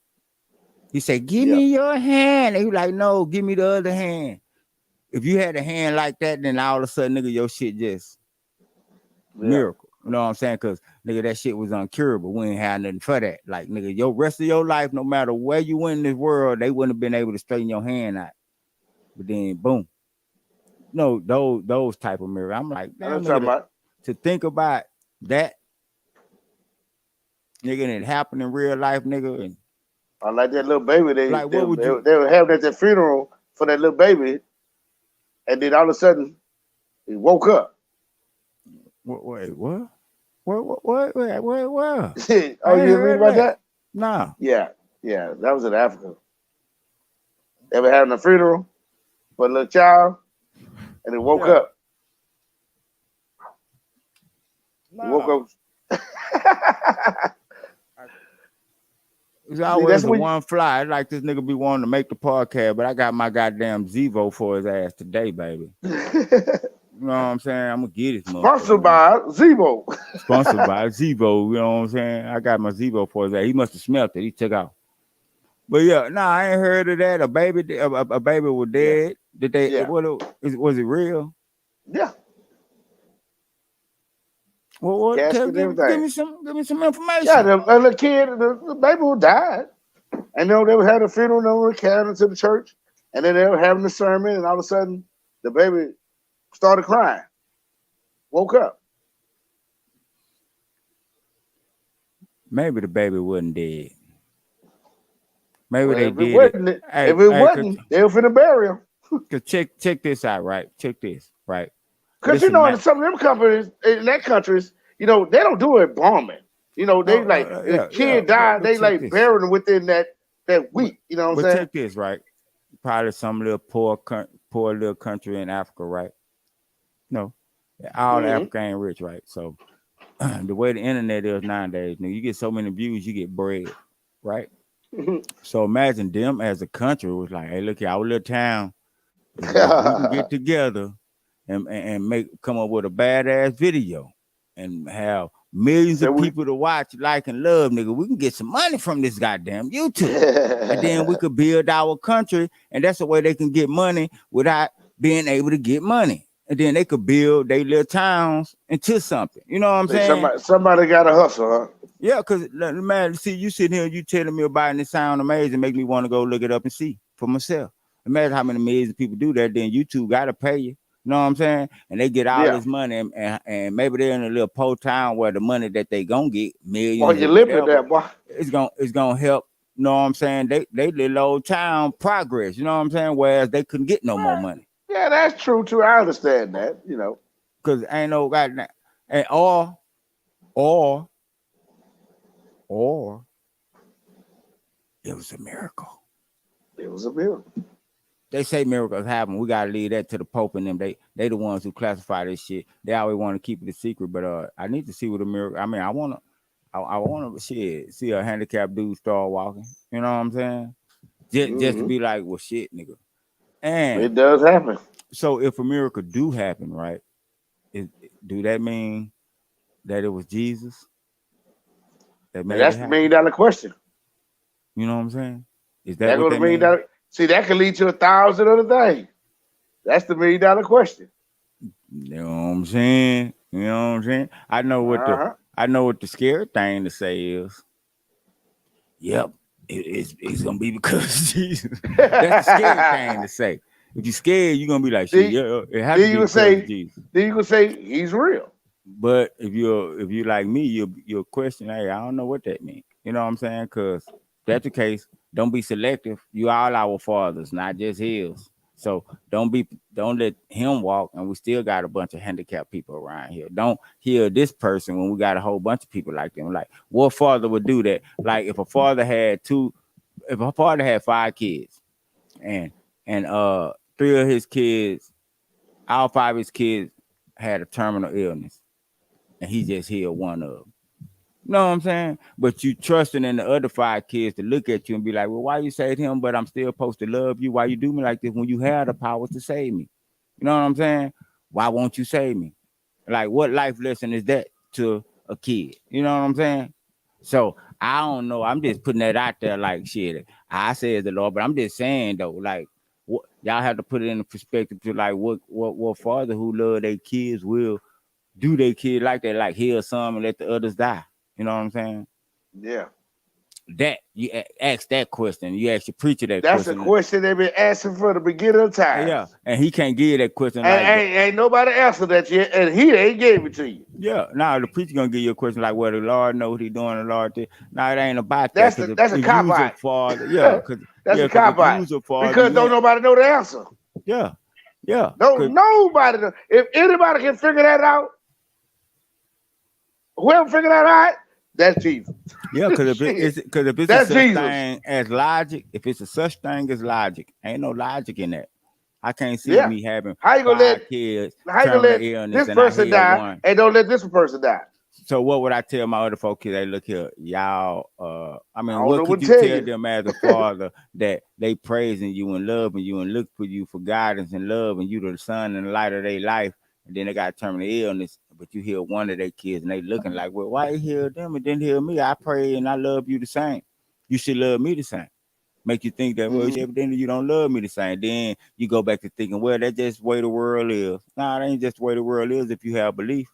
He said, give me your hand. And he was like, no, give me the other hand. If you had a hand like that, then all of a sudden, nigga, your shit just miracle. You know what I'm saying? Because, nigga, that shit was uncurable. We ain't had nothing for that. Like, nigga, your rest of your life, no matter where you went in this world, they wouldn't have been able to straighten your hand out. But then, boom. No, those type of miracles. I'm like, damn, nigga, to think about that, nigga, and it happened in real life, nigga. And I like that little baby. They were having at the funeral for that little baby. And then all of a sudden, he woke up. Wait, what? What? Oh, you didn't read about that? Nah. Yeah, that was in Africa. They were having a funeral for a little child, and he woke up. Nah. He woke up. It's always the one fly. Like this nigga be wanting to make the podcast, but I got my goddamn Zevo for his ass today, baby. You know what I'm saying? I'm gonna get it. Sponsored by Zevo. Sponsored by Zevo. You know what I'm saying? I got my Zevo for his ass. He must have smelt it. He took off. But yeah, I ain't heard of that. A baby was dead. Yeah. Did they? Yeah. Was it real? Yeah. Well, give me some information. Yeah, the little kid, the baby who died, and they were having a funeral, they were carrying to the church, and then they were having a sermon, and all of a sudden, the baby started crying, woke up. Maybe the baby wasn't dead. Maybe they did. If it wasn't, they were finna bury him. Cause check this out, right? Check this, right? Because you know, in some of them companies, in that countries, you know, they don't do it bombing. You know, they the kid died, they like bury them within that week. You know what I'm saying? Check this, right? Probably some little poor little country in Africa, right? No, all Africa ain't rich, right? So the way the internet is nowadays, you get so many views, you get bread, right? So imagine them as a country was like, hey, look here, our little town, we can get together and come up with a badass video and have millions of people to watch, like, and love, nigga. We can get some money from this goddamn YouTube. And then we could build our country, and that's the way they can get money without being able to get money. And then they could build their little towns into something. You know what I'm saying? Somebody got to hustle, huh? Yeah, because, man, see, you sitting here, you telling me about it, and it sound amazing, make me want to go look it up and see for myself. Imagine how many millions of people do that, then YouTube got to pay you. You know what I'm saying? And they get all this money, and maybe they're in a little poor town where the money that they gonna get millions. Well, you live in that, boy. It's gonna help. You know what I'm saying? They little old town progress. You know what I'm saying? Whereas they couldn't get no more money. Yeah, that's true too. I understand that. You know, because ain't no goddamn, and or it was a miracle. It was a miracle. They say miracles happen. We gotta leave that to the Pope and them. They the ones who classify this shit. They always want to keep it a secret, but I need to see what a miracle. I mean, I wanna see a handicapped dude start walking. You know what I'm saying? Just to be like, well, shit, nigga. And it does happen. So if a miracle do happen, right? Do that mean that it was Jesus? That's the $1 million question. You know what I'm saying? Is that what $1 million? See, that could lead to 1,000 other things. That's the $1 million question. You know what I'm saying? You know what I'm saying? I know what the scary thing to say is. Yep, it's gonna be because of Jesus. That's the scary thing to say. If you're scared, you're gonna be like, shit, it has to be because of Jesus. Then you can say he's real. But if you're like me, you'll question, hey, I don't know what that means. You know what I'm saying? Because if that's the case, don't be selective. You all our fathers, not just his. So don't let him walk, and we still got a bunch of handicapped people around here. Don't hear this person when we got a whole bunch of people like them. Like, what father would do that? Like, if a father had 5 kids, and 3 of his kids, all 5 of his kids had a terminal illness, and he just healed one of them. You know what I'm saying? But you trusting in the other 5 kids to look at you and be like, well, why you saved him, but I'm still supposed to love you? Why you do me like this when you have the power to save me? You know what I'm saying? Why won't you save me? Like, what life lesson is that to a kid? You know what I'm saying? So I don't know. I'm just putting that out there like shit. I said the Lord, but I'm just saying though, like, what y'all have to put it in the perspective to like what father who love their kids will do their kid like that, like heal some and let the others die. You know what I'm saying? Yeah. That you ask that question. You ask your preacher that That's question. That's a question they've been asking for the beginning of time. Yeah, and he can't give that question. And like ain't nobody answered that yet, and he ain't gave it to you. Yeah, now the preacher gonna give you a question like, "Well, the Lord know what He doing." The Lord did. Now it ain't about that's that. That's a cop out. Father, yeah, because that's a cop out. Because don't nobody know the answer. Yeah, yeah. Nobody know. If anybody can figure that out, whoever figure that out, that's Jesus. Yeah, because if it's that's a such Jesus. thing as logic, if it's a such thing as logic, ain't no logic in that. I can't see me having how you gonna 5 kids, how you gonna let illness, this person die and don't let this person die? So what would I tell my other folk kids? Hey, look here, y'all. I mean, what could you tell them as a father that they praising you and loving you and look for you for guidance and love, and you the sun and the light of their life, and then they got terminal illness, but you heal one of their kids and they looking like, well, why you heal them and didn't heal me? I pray and I love you the same. You should love me the same. Make you think that, well, evidently you don't love me the same. Then you go back to thinking, well, that's just the way the world is. Nah, it ain't just the way the world is if you have belief.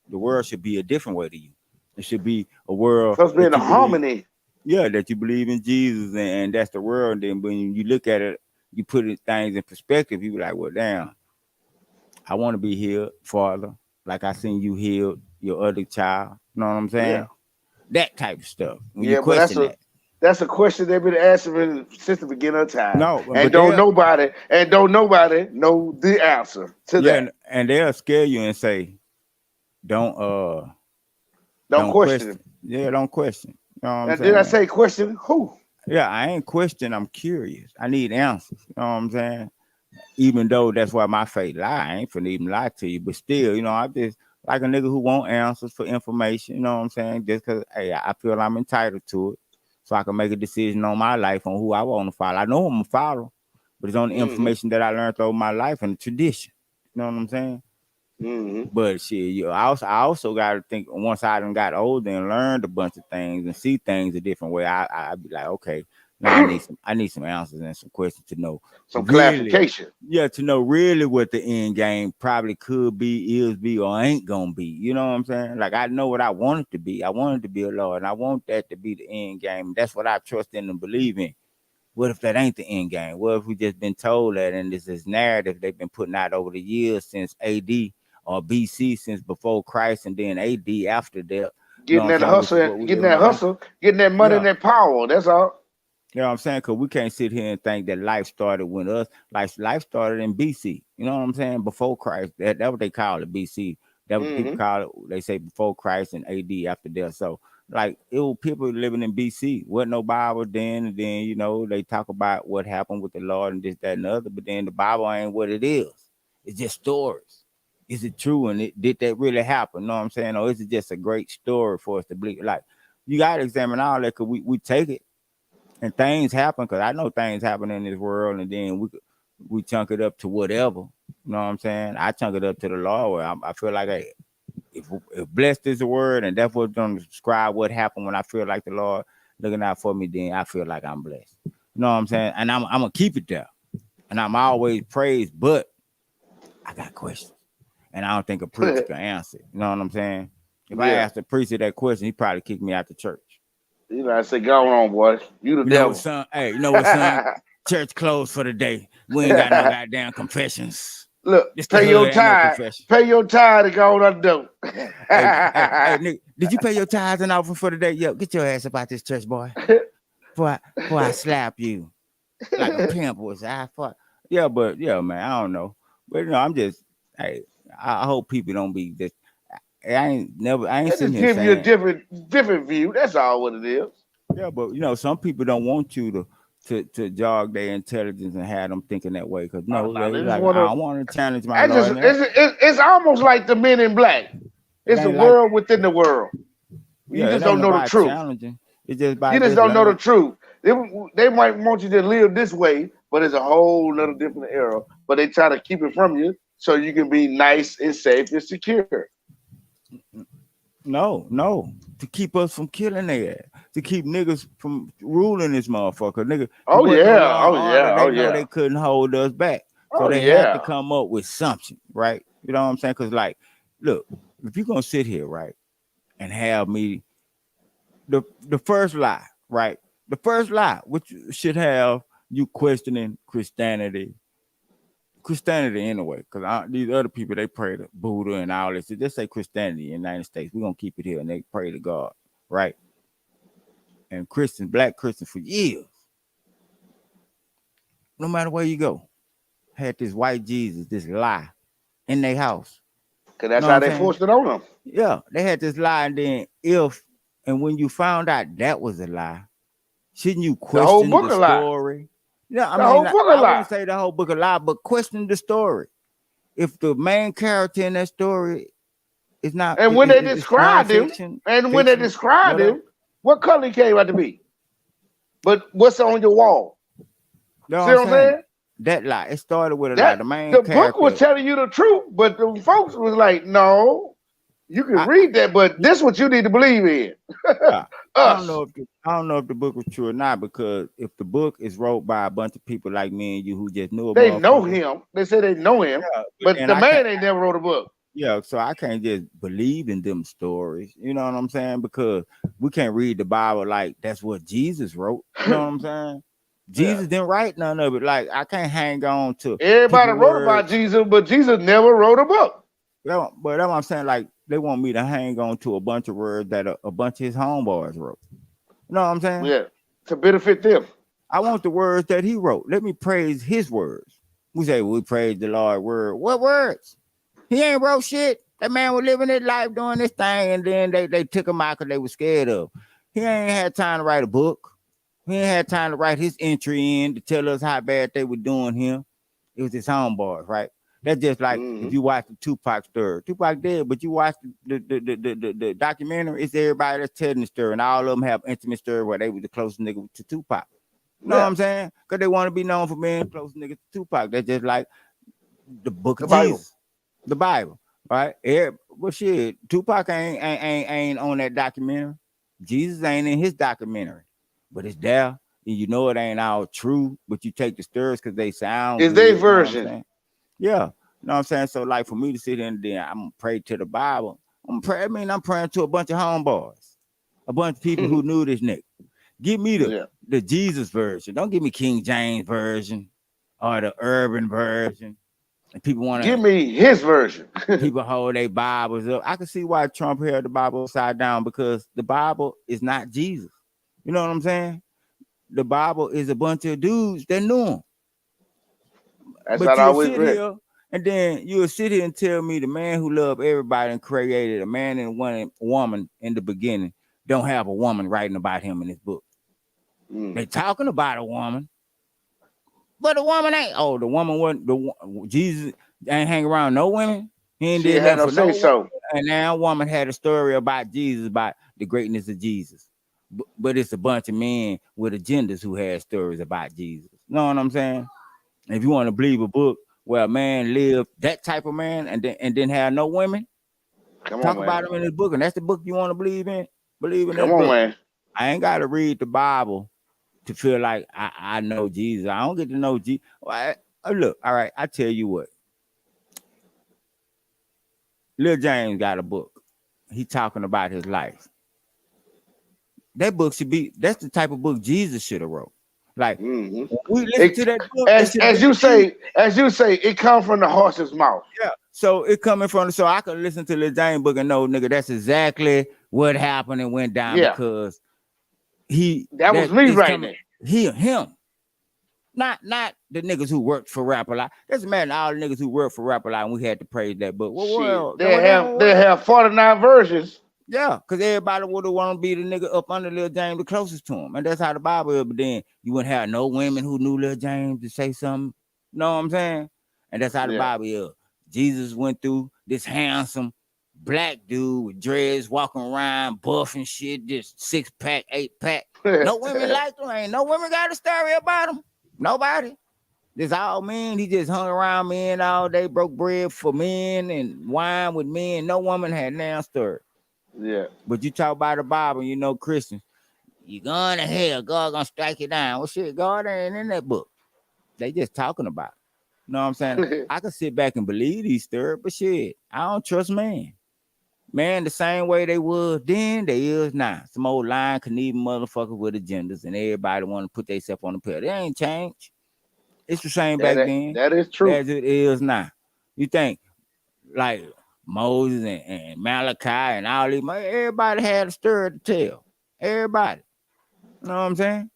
The world should be a different way to you. It should be a world supposed to be in harmony. That you believe in Jesus, and that's the world. And then when you look at it, you put things in perspective. You be like, well, damn, I want to be healed, Father. Like I seen you heal your other child. You know what I'm saying? Yeah. That type of stuff. When you question that's a question they've been asking since the beginning of time. No, and don't nobody know the answer to that. And they'll scare you and say, don't question. Yeah, don't question. You know what I'm saying? Did I say question who? Yeah, I ain't question. I'm curious. I need answers. You know what I'm saying? Even though that's why my faith lie. I ain't finna even lie to you, but still, you know, I just like a nigga who want answers for information. You know what I'm saying? Just because, hey, I feel I'm entitled to it, so I can make a decision on my life on who I want to follow. I know I'm gonna follow, but it's on the information that I learned over my life and the tradition. You know what I'm saying? But shit, I also got to think once I done got older and learned a bunch of things and see things a different way, I be like, okay, now I need some answers and some questions to know some clarification. Yeah, to know really what the end game probably could be, or ain't gonna be. You know what I'm saying? Like I know what I want it to be. I want it to be a Lord, and I want that to be the end game. That's what I trust in and believe in. What if that ain't the end game? What if we just been told that, and this is narrative they've been putting out over the years since AD or BC, since before Christ, and then AD after that. Getting that hustle, getting that money and that power. That's all. You know what I'm saying? Because we can't sit here and think that life started with us. Life started in BC. You know what I'm saying? Before Christ. That's what they call it, BC. That's what people call it. They say before Christ and AD after that. So, like, it was people living in BC. Wasn't no Bible then. And then, you know, they talk about what happened with the Lord and this, that, and the other. But then the Bible ain't what it is. It's just stories. Is it true? And did that really happen? You know what I'm saying? Or is it just a great story for us to believe? Like, you got to examine all that because we take it. And things happen, because I know things happen in this world, and then we chunk it up to whatever. You know what I'm saying? I chunk it up to the Lord, where I feel like, hey, if blessed is the word, and that's what's going to describe what happened when I feel like the Lord looking out for me, then I feel like I'm blessed. You know what I'm saying? And I'm going to keep it there. And I'm always praised, but I got questions. And I don't think a preacher can answer. You know what I'm saying? If I asked the preacher that question, he'd probably kick me out the church. You know, I said, go on, boy. You the devil. Son, hey, you know what, son? Church closed for the day. We ain't got no goddamn confessions. Look, pay your tithe. Pay your tithe to go on the door. hey, nigga, did you pay your tithes and offering for the day? Yo, get your ass up out this church, boy. before I slap you like a pimp was. Yeah, but yeah, man, I don't know. But I'm just, hey, I hope people don't be this. I ain't They sitting just here give you a saying, different view. That's all what it is. yeah, but some people don't want you to jog their intelligence and have them thinking that way. Cause Oh, no, no, they they just like, want I to. don't want to challenge my I just lawyer. it's almost like the Men in Black. It It's a ain't like, world within the world. You yeah, it just ain't don't know the about truth. challenging. It's just You about just just don't know the learn. truth. They might want you to live this way, but it's a whole nother different era. But they try to keep it from you so you can be nice and safe and secure. No, to keep us from killing their ass, to keep niggas from ruling this motherfucker. Nigga, it Oh wasn't no yeah, law oh and order. yeah, oh They know yeah, they couldn't hold us back. So oh they had to yeah. come up with something, right? You know what I'm saying? Because, like, look, if you're gonna sit here, right, and have me the first lie, right? The first lie, which should have you questioning Christianity anyway, because these other people, they pray to Buddha and all this. They say Christianity in the United States. We're gonna keep it here, and they pray to God, right? And Christians, black Christians, for years, no matter where you go, had this white Jesus, this lie in their house. Cause You that's know what how I'm they saying? forced it on them. Yeah, they had this lie, and then when you found out that was a lie, shouldn't you The whole question book the a lie. story? Yeah, I The mean, whole book a I wouldn't lie. say the whole book a lie, but question the story. If the main character in that story is not And when they it's described him, nonfiction, and when they fiction, described whatever. him, what color he came out to be? But what's on your wall? You know what See I'm what I'm saying? saying? That lie. It started with a lie. That The main the book was character. telling you the truth, but the folks was like, no, you can I read that, but this what you need to believe in. yeah. Us. I don't know if the book was true or not, because if the book is wrote by a bunch of people like me and you who just knew a They know motherfucker, him. They say they know him, yeah, but but then the I can't. man ain't never wrote a book. Yeah, so I can't just believe in them stories. You know what I'm saying? Because we can't read the Bible like that's what Jesus wrote. You know what I'm saying? Yeah. Jesus didn't write none of it. Like, I can't hang on to Everybody people wrote about words. Jesus, but Jesus never wrote a book. But that's what I'm saying. Like, they want me to hang on to a bunch of words that a bunch of his homeboys wrote. You know what I'm saying? Yeah. To benefit them. I want the words that he wrote. Let me praise his words. We say we praise the Lord word. What words? He ain't wrote shit. That man was living his life doing this thing, and then they took him out because they were scared of. He ain't had time to write a book. He ain't had time to write his entry in to tell us how bad they were doing him. It was his homeboys, right? That's just like if you watch the Tupac story. Tupac dead, but you watch the documentary, it's everybody that's telling the story, and all of them have intimate story where they were the closest nigga to Tupac. You know what Yeah. I'm saying? Because they want to be known for being close niggas to Tupac. That's just like the book The of Bible. Jesus, the Bible, right? Well, shit, Tupac ain't on that documentary. Jesus ain't in his documentary, but it's there, and you know it ain't all true. But you take the stories because they sound Is good. their You know what I'm version. saying? Yeah, you know what I'm saying. So, like, for me to sit here and then I'm gonna pray to the Bible. I'm praying to a bunch of homeboys, a bunch of people who knew this nigga. Give me Yeah. the Jesus version. Don't give me King James version or the urban version. And people want Give to me his version. people hold their Bibles up. I can see why Trump held the Bible upside down, because the Bible is not Jesus. You know what I'm saying? The Bible is a bunch of dudes that knew him. That's But how it you'll always sit been. here and then you'll sit here and tell me the man who loved everybody and created a man and one woman in the beginning don't have a woman writing about him in his book. They talking about a woman, but the woman ain't. Oh, the woman wasn't. Jesus ain't hang around no women. He ain't She did ain't had nothing no for no say woman. so. And now woman had a story about Jesus, about the greatness of Jesus. But it's a bunch of men with agendas who had stories about Jesus. You know what I'm saying? If you want to believe a book where a man lived, that type of man, and then have no women, Come on, talk man. about him in his book, and that's the book you want to believe in. Believe in Come that on, book. man. I ain't got to read the Bible to feel like I know Jesus. I don't get to know Jesus. Look, all right, I tell you what. Lil James got a book. He talking about his life. That book should be, that's the type of book Jesus should have wrote. Like, when we listen to that book, it should have As been you Jesus. say, it comes from the horse's mouth. Yeah. So it coming from, so I could listen to Lil James book and know, nigga, that's exactly what happened and went down, Yeah. because That was me is right coming. there. Him. Not the niggas who worked for Rap a Lot. Doesn't matter all the niggas who worked for Rap a Lot and we had to praise that book. Shit, they have 49 versions. Yeah, because everybody would have want to be the nigga up under Lil James the closest to him. And that's how the Bible is. But then you wouldn't have no women who knew Lil James to say something. You know what I'm saying? And that's how the Bible is. Jesus went through this handsome black dude with dreads walking around, buff and shit, just 6-pack, 8-pack. No women liked him. Ain't no women got a story about him. Nobody. This all men. He just hung around men all day, broke bread for men and wine with men. No woman had now story. Yeah. But you talk about the Bible, you know, Christians, you going to hell, God gonna strike you down. Well, shit, God ain't in that book. They just talking about it. You know what I'm saying? I can sit back and believe these stories, but shit, I don't trust man. Man, the same way they was then, they is now. Some old lying, conniving motherfuckers with agendas, and everybody want to put themselves on the pill. They ain't changed. It's the same back then. That is true. As it is now. You think, like, Moses and Malachi and all these, everybody had a story to tell. Everybody. You know what I'm saying?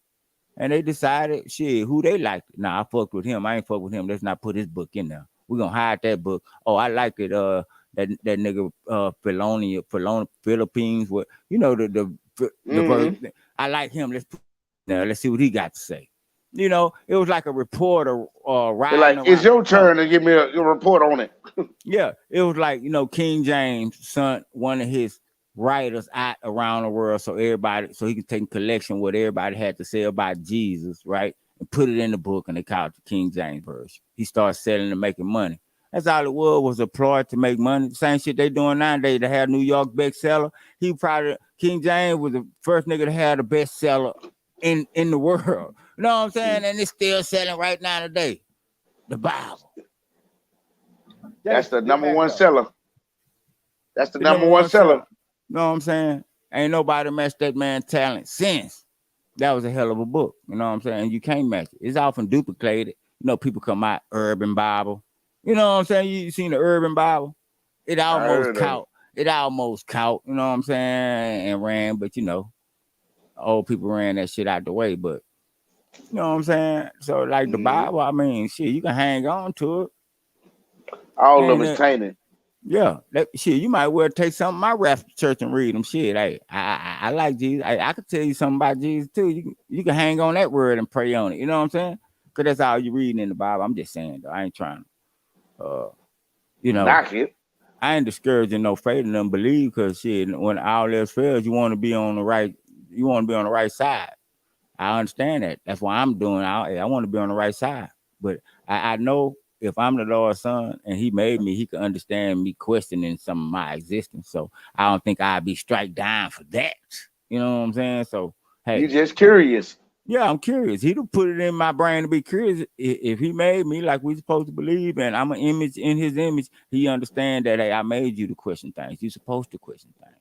And they decided, shit, who they liked. Nah, I fucked with him. I ain't fucked with him. Let's not put his book in there. We're gonna hide that book. Oh, I like it. That nigga Philippines. What you know the verse. I like him. Let's put now. Let's see what he got to say. You know, it was like a reporter riding around. It's your turn to give me a report on it. Yeah, it was like, you know, King James sent one of his writers out around the world so he could take a collection what everybody had to say about Jesus, right? And put it in the book, and they called it the King James Version. He started selling and making money. That's all it was a ploy to make money. Same shit they doing nowadays to have New York bestseller. King James was the first nigga to have the bestseller in the world. You know what I'm saying? And it's still selling right now today. The Bible. That's the number one seller. That's the number one seller. You know what I'm saying? Ain't nobody matched that man's talent since. That was a hell of a book. You know what I'm saying? You can't match it. It's often duplicated. You know, people come out Urban Bible. You know what I'm saying? You seen the Urban Bible? It almost caught. You know what I'm saying? And ran, but you know, old people ran that shit out the way. But you know what I'm saying? So like the Bible, I mean, shit, you can hang on to it. All of them is tainted. Yeah, shit, you might well take some of my rap church and read them. Shit, hey, I like Jesus. I could tell you something about Jesus too. You can hang on that word and pray on it. You know what I'm saying? Because that's all you reading in the Bible. I'm just saying, though. I ain't trying to, you know, knock it. I ain't discouraging no faith and unbelief because shit, when all else fails, you want to be on the right. You want to be on the right side. I understand that. That's why I'm doing. I want to be on the right side. But I know if I'm the Lord's son and he made me, he can understand me questioning some of my existence. So I don't think I'd be strike down for that. You know what I'm saying? So, hey. You're just curious. Yeah, I'm curious. He'd put it in my brain to be curious. If he made me like we're supposed to believe and I'm an image in his image, he understand that, hey, I made you to question things. You're supposed to question things.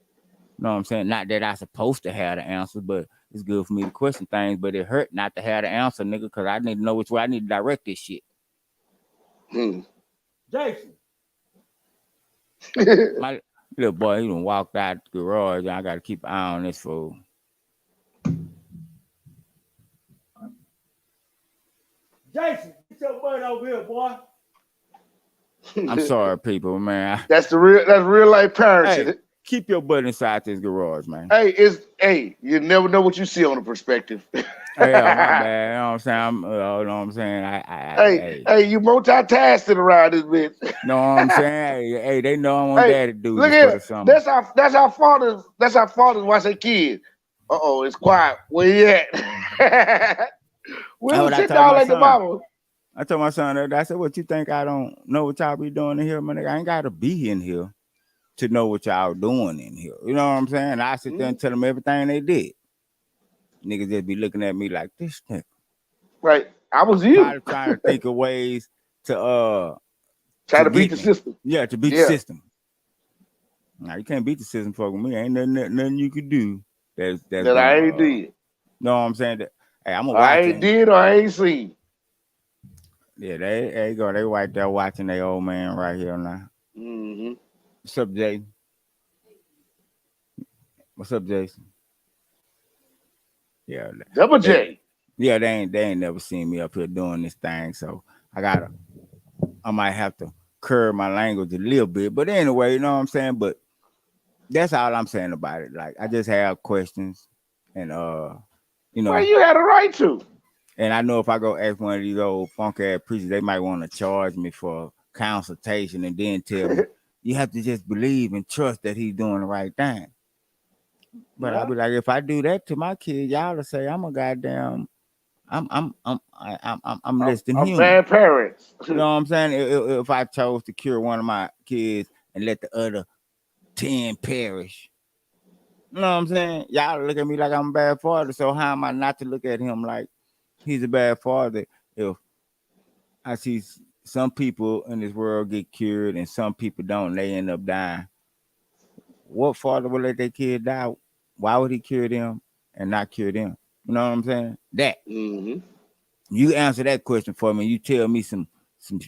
You know what I'm saying? Not that I'm supposed to have the answer, but it's good for me to question things. But it hurt not to have the answer, nigga, because I need to know which way I need to direct this shit. Jason. My little boy, he done walked out the garage, and I got to keep an eye on this fool. Jason, get your butt over here, boy. I'm sorry, people, man. That's real life parenting. Hey, keep your butt inside this garage, man. Hey, you never know what you see on the perspective. Yeah, my bad. You know what I'm saying? You know what I'm saying? Hey, you multitasking around this bitch. Know what I'm saying? Hey, they know I want daddy to do look this. Look at that's our fathers watch their kids. It's quiet. Where you at? We don't sit down like the Bible. I told my son that. I said, "What you think? I don't know what y'all be doing in here, man? I ain't got to be in here to know what y'all doing in here. You know what I'm saying? I sit there and tell them everything they did. Niggas just be looking at me like this nigga. Right. I was you. Probably trying to think of ways to try to beat the system. Yeah, to beat the system. Now you can't beat the system, fuck with me. Ain't nothing you could do that I ain't did. Know what I'm saying? Hey, I'm I ain't did or I ain't seen. Yeah, they go. They right there watching their old man right here now. Mm-hmm. What's up, Jason? What's up, Jason? Yeah, Double they J. they ain't never seen me up here doing this thing. So I might have to curb my language a little bit. But anyway, you know what I'm saying? But that's all I'm saying about it. Like I just have questions and you Well, know, you had a right to. and I know if I go ask one of these old funk ass preachers, they might want to charge me for consultation and then tell me you have to just believe and trust that he's doing the right thing. But I'll Well, be like, if I do that to my kids, y'all will say I'm a goddamn I'm less than I'm human. bad parents. You know what I'm saying? If I chose to cure one of my kids and let the other 10 perish, you know what I'm saying? Y'all look at me like I'm a bad father. So how am I not to look at him like he's a bad father if I see some people in this world get cured and some people don't, they end up dying? What father would let their kid die? Why would he cure them and not cure them? You know what I'm saying? That Mm-hmm. you answer that question for me. You tell me some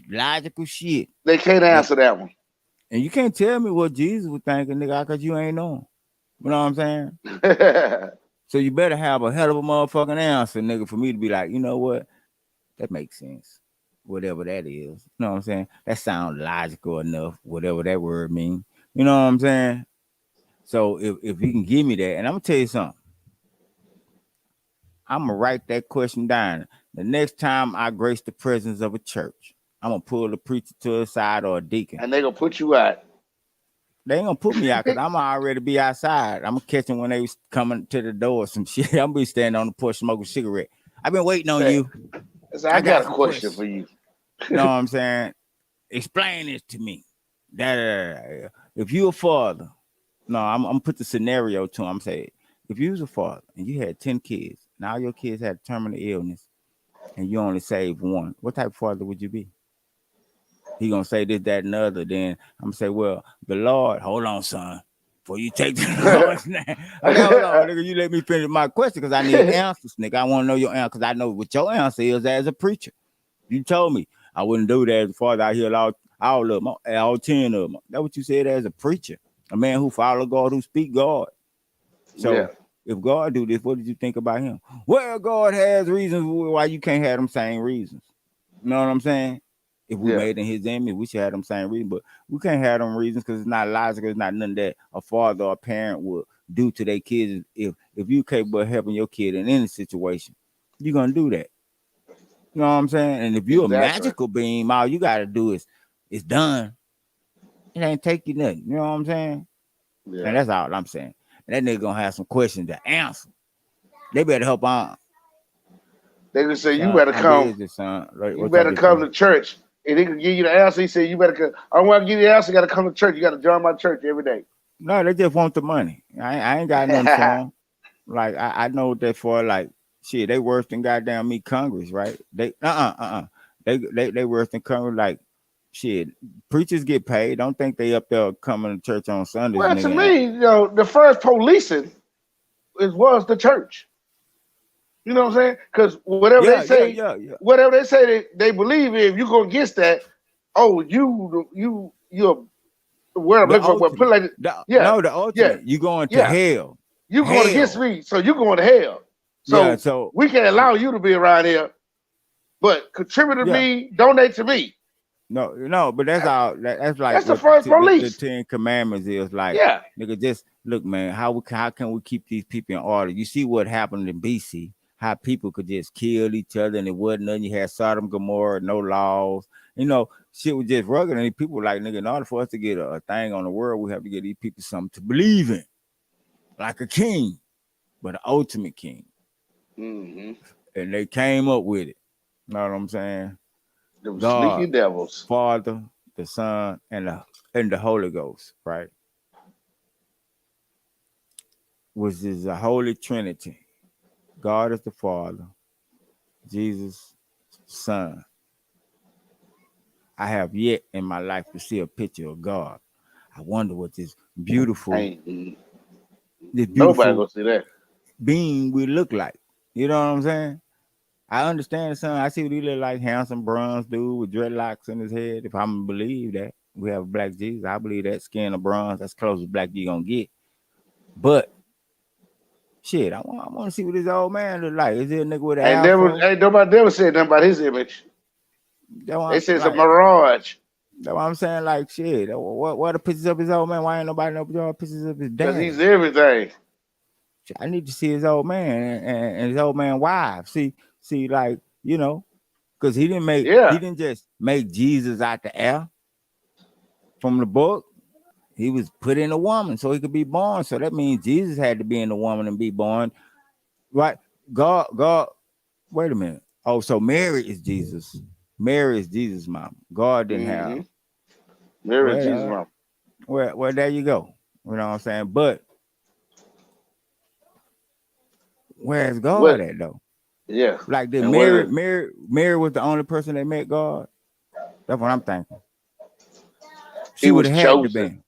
logical shit. They can't That, answer that one. and you can't tell me what Jesus was thinking, nigga, because you ain't know him. You know what I'm saying? So you better have a hell of a motherfucking answer, nigga, for me to be like, you know what? That makes sense. Whatever that is. You know what I'm saying? That sounds logical enough, whatever that word means. You know what I'm saying? So if you can give me that, and I'm gonna tell you something, I'm gonna write that question down. The next time I grace the presence of a church, I'm gonna pull the preacher to the side or a deacon. And they gonna put you out. They ain't gonna put me out because I'm already be outside. I'm gonna catch them when they was coming to the door or some shit. I'm gonna be standing on the porch smoking a cigarette. I've been waiting on Say, you. I I got got a some question questions. for you. You know what I'm saying? Explain this to me. If you a father, no, I'm gonna put the scenario to him. I'm saying, if you was a father and you had 10 kids, now your kids had terminal illness, and you only saved one, what type of father would you be? He gonna say this, that, and the other. Then I'm gonna say, well, the Lord, hold on, son. Before you take the Lord's name. Okay, hold on, nigga. You let me finish my question because I need answers, nigga. I want to know your answer because I know what your answer is as a preacher. You told me I wouldn't do that as a father. I hear all of them, all 10 of them. That's what you said as a preacher. A man who follow God, who speak God. Yeah, So if God do this, what did you think about him? Well, God has reasons why you can't have them same reasons. You know what I'm saying? If we yeah. made in his image, we should have them same reasons, but we can't have them reasons because it's not logical. It's not nothing that a father or a parent would do to their kids. If you capable of helping your kid in any situation, you're gonna do that. You know what I'm saying? And if you're a Exactly. magical being, all you gotta do is it's done. It ain't take you nothing. You know what I'm saying? And Yeah. that's all I'm saying. And that nigga gonna have some questions to answer. They better help on. They gonna say you Son, better I'm come. busy, son. Like, You what y'all better get come to? to church, and he can give you the answer. He said you better come. I don't want to give you the answer. You got to come to church. You got to join my church every day. No, they just want the money. I ain't got nothing for them. Like I know what they for. Like shit, they worse than goddamn me Congress, right? They they worse than Congress. Like shit, preachers get paid. Don't think they up there coming to church on Sundays, Well, to nigga. me, the first policing was the church. You know what I'm saying? Because Yeah, yeah, yeah, yeah. whatever they say they believe in, if you go against that, oh, you're where I'm The looking for. Well, put it ultimate. like this. Yeah, No, the yeah, ultimate. You going to yeah. hell. You going against Hell. me, so you going to hell. Yeah, So so we can't allow you to be around here. But contribute to yeah. me, donate to me. No, but that's all. That's like That's the what first the police. 10 Commandments is like. Yeah. Nigga, just look, man. How can we keep these people in order? You see what happened in BC? How people could just kill each other and it wasn't nothing. You had Sodom, Gomorrah, no laws. You know, shit was just rugged. And people were like, nigga, in order for us to get a thing on the world, we have to get these people something to believe in, like a king, but an ultimate king. Mm-hmm. And they came up with it. You know what I'm saying? Them sneaky God, devils. Father, the Son, and the Holy Ghost, right? Which is a holy trinity. God is the Father, Jesus, Son. I have yet in my life to see a picture of God. I wonder what Ain't this nobody beautiful gonna see that. being will look like. You know what I'm saying? I understand, son. I see what he look like, handsome bronze dude with dreadlocks in his head. If I'm gonna believe that we have a black Jesus, I believe that skin of bronze. That's close as black you gonna get. But Shit, I want to see what this old man look like. Is it a nigga with an afro? Ain't nobody never said nothing about his image. That They one, said it's a like, mirage. that's what I'm saying. Like, shit, what the pictures of his old man? Why ain't nobody know y'all pictures of his Because dad? he's everything. I need to see his old man and his old man wife. See, like, because he Yeah. didn't just make Jesus out the air from the book. He was put in a woman so he could be born. So that means Jesus had to be in a woman and be born. Right? God, wait a minute. Oh, so Mary is Jesus. Mary is Jesus' mom. God didn't have. Mm-hmm. Mary Jesus, Well, mom. well, there you go. You know what I'm saying? But where's God What? at though? Yeah. Like did And Mary was the only person that met God? That's what I'm thinking. he She would was have had to chosen. be.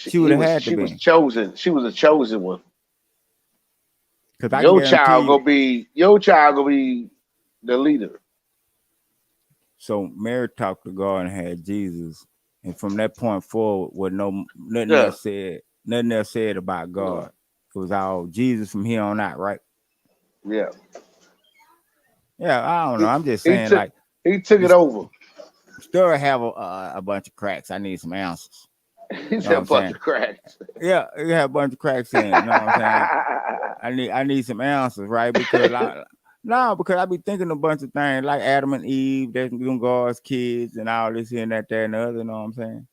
She would have had to She was be. chosen. She was a chosen one. Because I can guarantee you. Your child gonna be the leader. So Mary talked to God and had Jesus. And from that point forward, with nothing Yeah. else said about God. It was all Jesus from here on out, right? Yeah. Yeah, I don't know. He, I'm just he saying, took like, he took it this over. story have a bunch of cracks. I need some answers. He You know what said a I'm bunch saying? of cracks. Yeah, it have a bunch of cracks in it. You know what I'm saying? I need some answers, right? Because I be thinking a bunch of things like Adam and Eve, that's God's kids and all this here and that, there and the other, you know what I'm saying?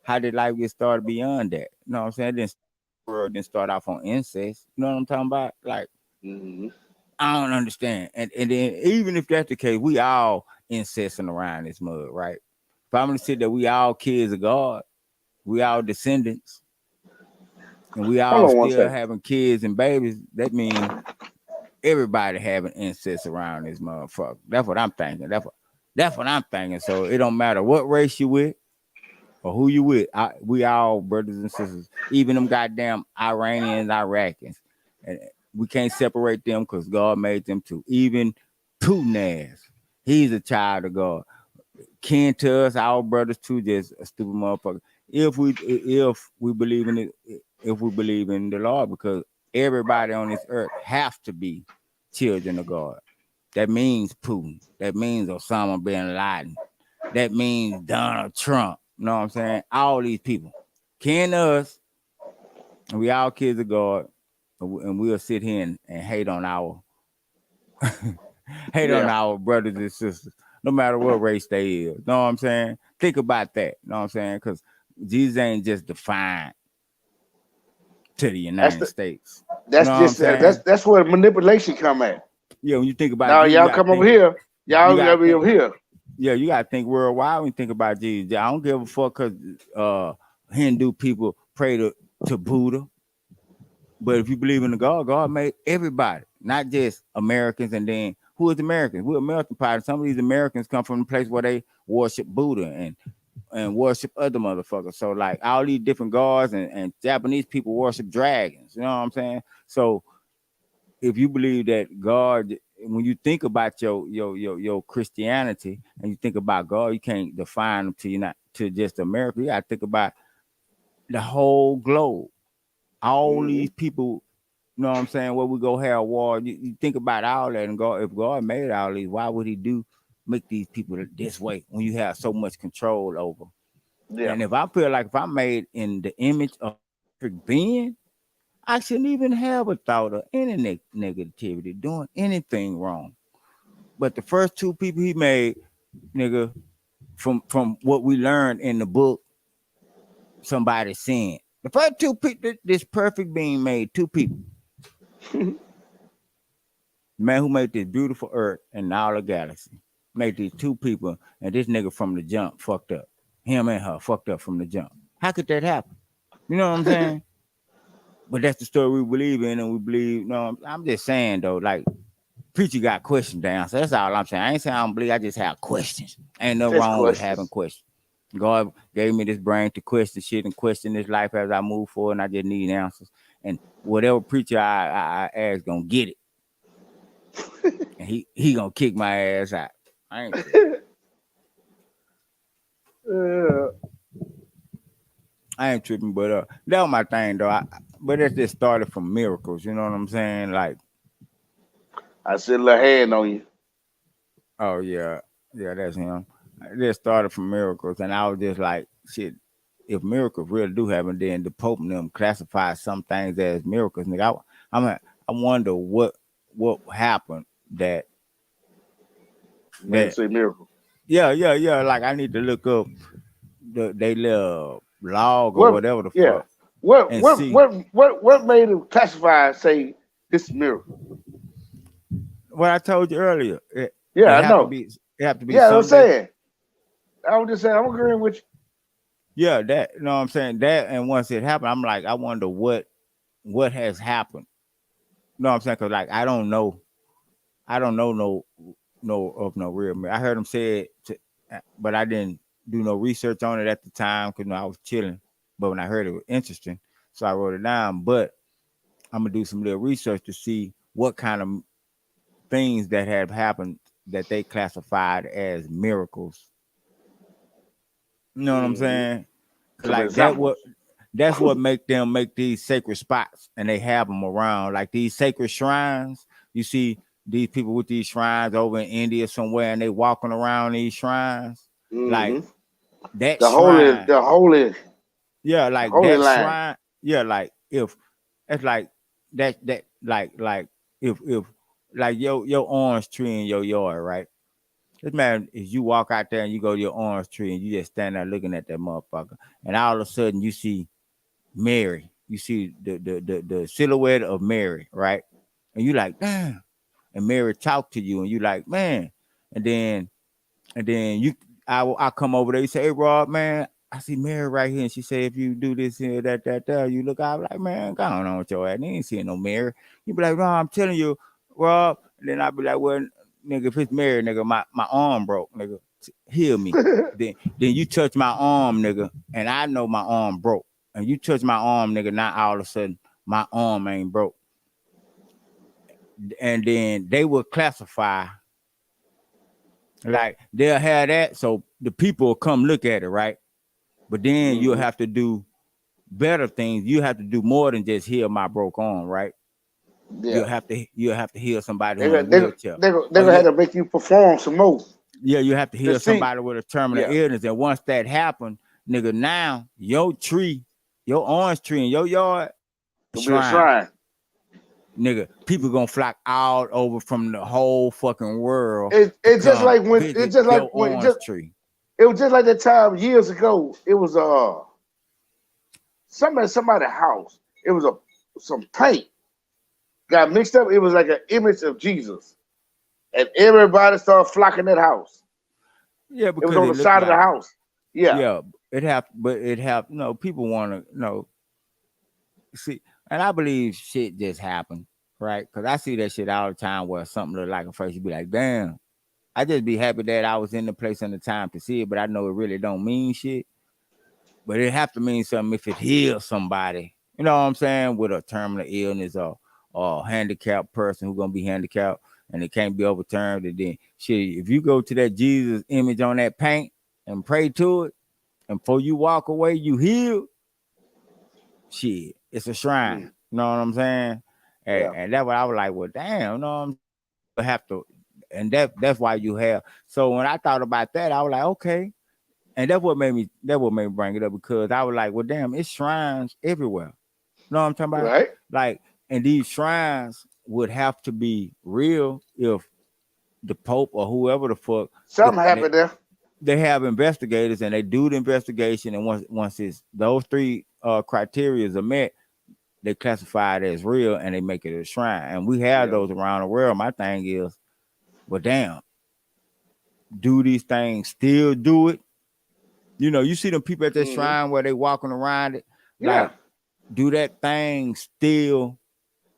How did life get started beyond that? You know what I'm saying? The world didn't start off on incest. You know what I'm talking about? Like, Mm-hmm. I don't understand. And then even if that's the case, we all incesting around this mud, right? If I'm gonna say that we all kids of God, we all descendants, and we Hold all on one still second. having kids and babies, that means everybody having incest around this motherfucker. That's what I'm thinking. That's what I'm thinking. So it don't matter what race you with or who you with. We all brothers and sisters. Even them goddamn Iranians, Iraqis. And we can't separate them because God made them too. Even Putin, he's a child of God. Kin to us, our brothers too, just a stupid motherfucker. If we believe in it, if we believe in the Lord, because everybody on this earth has to be children of God. That means Putin. That means Osama bin Laden. That means Donald Trump. You know what I'm saying? All these people. Kin to us, and we all kids of God, and we'll sit here and hate on our Yeah. brothers and sisters, no matter what race they is. Know what I'm saying? Think about that. Know what I'm saying? Because Jesus ain't just defined to the That's United the States. You that's know what I'm just saying? that's where manipulation come at. Yeah, when you think about Now Jesus, y'all come over here. you Y'all gotta never think, over here. yeah, you gotta think worldwide when you think about Jesus. I don't give a fuck because Hindu people pray to Buddha. But if you believe in the God, God made everybody, not just Americans. And then who is Americans? We're American pie. Some of these Americans come from a place where they worship Buddha and worship other motherfuckers. So like all these different gods and Japanese people worship dragons. You know what I'm saying? So if you believe that God, when you think about your Christianity and you think about God, you can't define them to you not to just America. You gotta think about the whole globe. All Mm-hmm. these people, you know what I'm saying? Where we go have war. You think about all that and God, if God made all these, why would he make these people this way when you have so much control over? Yeah. And if I feel like if I'm made in the image of a perfect being, I shouldn't even have a thought of any negativity, doing anything wrong. But the first two people he made, nigga, from what we learned in the book, somebody sinned. The first two people, this perfect being made two people. The man who made this beautiful earth and all the galaxy made these two people, and this nigga from the jump fucked up. Him and her fucked up from the jump. How could that happen? You know what I'm saying? But that's the story we believe in, and we believe. No, I'm just saying though, like preacher got questions to answer. That's all I'm saying. I ain't saying I don't believe. I just have questions. Ain't no Just wrong with having questions. questions. God gave me this brain to question shit and question this life as I move forward, and I just need answers. And whatever preacher I ask gonna get it. And he gonna kick my ass out. I ain't tripping. Uh, I ain't tripping, but that was my thing though. But it just started from miracles. You know what I'm saying? Like, I see a little hand on you. oh yeah, yeah, that's him. It just started from miracles, and I was just like, shit. If miracles really do happen, then the Pope and them classify some things as miracles. Nigga, I wonder what happened Man, that say miracle. yeah. Like I need to look up they little log or What? whatever the Yeah. fuck What? and What? see What? What made him classify and say this is miracle? what I told you earlier. Yeah, It I have to know. be it have to be Yeah, I'm something that saying. I was just saying. I'm agreeing with you. yeah that you know what I'm saying that and once it happened, I'm like I wonder what has happened. You know what I'm saying? Cause like I don't know no real man. I heard him say it, but I didn't do no research on it at the time because I was chilling. But when I heard it was interesting, so I wrote it down. But I'm gonna do some little research to see what kind of things that have happened that they classified as miracles. You know what I'm Hmm. saying? Some Like examples. that's what make them make these sacred spots, and they have them around like these sacred shrines. You see these people with these shrines over in India somewhere, and they walking around these shrines, like Hmm. that The holy, shrine. the holy, Yeah, the like holy that line. shrine. Yeah, like if it's like that like if like your orange tree in your yard, right? This man, if you walk out there and you go to your orange tree and you just stand there looking at that motherfucker, and all of a sudden you see Mary. You see the silhouette of Mary, right? And you like, damn. And Mary talk to you, and you like, man. And then I come over there. You say, hey Rob, man, I see Mary right here, and she say, if you do this here, that, you look out like, man, go on with your ass. They ain't seeing no Mary. You be like, no, I'm telling you, Rob. And then I be like, well, nigga, if it's Mary, nigga, my arm broke, nigga. Heal me. Then you touch my arm, nigga, and I know my arm broke. And you touch my arm, nigga, now all of a sudden my arm ain't broke. And then they will classify like they'll have that, so the people will come look at it, right? But then you'll Hmm. have to do better things. You have to do more than just heal my broke arm, right? Yeah. You'll have to heal somebody They who in a got they wheelchair. they Oh gonna have yeah, to make you perform some more yeah, you have to to heal see. somebody with a terminal Yeah. illness. And once that happens, nigga, now your tree, your orange tree in your yard, Gonna be a shrine. shrine. Nigga, people gonna flock all over from the whole fucking world to It's just come like when visit your orange tree. it was just like that time years ago. It was somebody's house. It was a some paint got mixed up. It was like an image of Jesus, and everybody started flocking that house. Yeah, It was because on it the looked side of the like house. Yeah. yeah, it have people want to see, and I believe shit just happened, right? Because I see that shit all the time where something look like a face, you be like, damn. I just be happy that I was in the place and the time to see it, but I know it really don't mean shit. But it have to mean something if it heals somebody. You know what I'm saying? With a terminal illness or handicapped person who's gonna be handicapped and it can't be overturned. And then shit, if you go to that Jesus image on that paint and pray to it, and before you walk away, you heal, shit, it's a shrine. Mm, You know what I'm saying? yeah. And that's what I was like, well, damn, you know what I'm have to, and that's why you have. So when I thought about that, I was like, okay, and that what made me bring it up because I was like, well, damn, it's shrines everywhere. You know what I'm talking about? Right. Like, and these shrines would have to be real if the Pope or whoever the fuck the, Something happened there. they have investigators and they do the investigation, and once it's those three criteria are met, they classify it as real and they make it a shrine. And we have Yeah. those around the world. My thing is, well, damn, do these things still do it? You know, you see them people at that Hmm. shrine where they walking around it, Yeah. like, do that thing still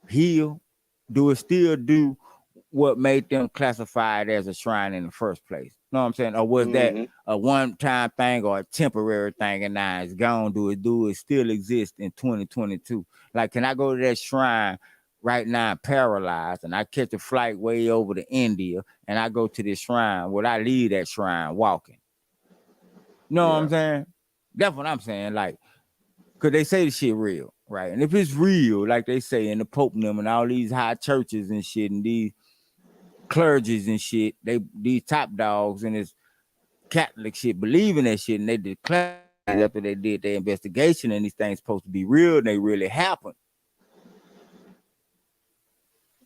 heal? Do it still do what made them classified as a shrine in the first place? You know what I'm saying? Or was that Hmm. a one-time thing or a temporary thing and now it's gone? Do it still exist in 2022? Like, can I go to that shrine right now paralyzed and I catch a flight way over to India and I go to this shrine? Would I leave that shrine walking? You know what I'm Yeah. saying? That's what I'm saying. Like, because they say the shit real, right? And if it's real, like they say in the Pope and them and all these high churches and shit and these clergies and shit, these top dogs and this Catholic shit believe in that shit, and they declare after they did their investigation and these things supposed to be real and they really happen.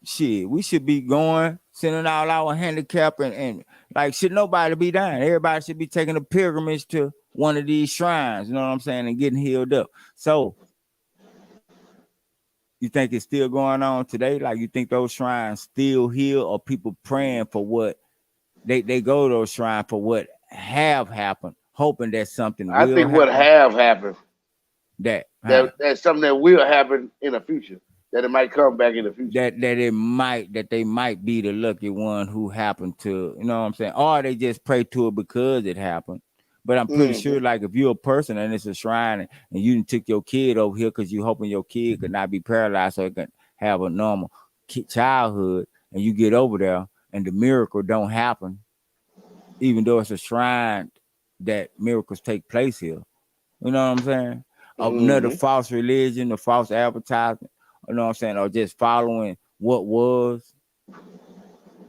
Shit, we should be going, sending all our handicap and like should nobody be dying. Everybody should be taking a pilgrimage to one of these shrines, you know what I'm saying, and getting healed up. So you think it's still going on today? Like you think those shrines still heal, or people praying for what they go to those shrines for what have happened, hoping that something I will think happen? what have happened, that's something that will happen in the future. That it might come back in the future. That they might be the lucky one who happened to, you know what I'm saying? Or they just pray to it because it happened. But I'm pretty sure, like, if you're a person and it's a shrine and you took your kid over here because you're hoping your kid could not be paralyzed so it can have a normal childhood, and you get over there and the miracle don't happen, even though it's a shrine that miracles take place here. You know what I'm saying? Another false religion, a false advertisement. You know what I'm saying? Or just following what was. You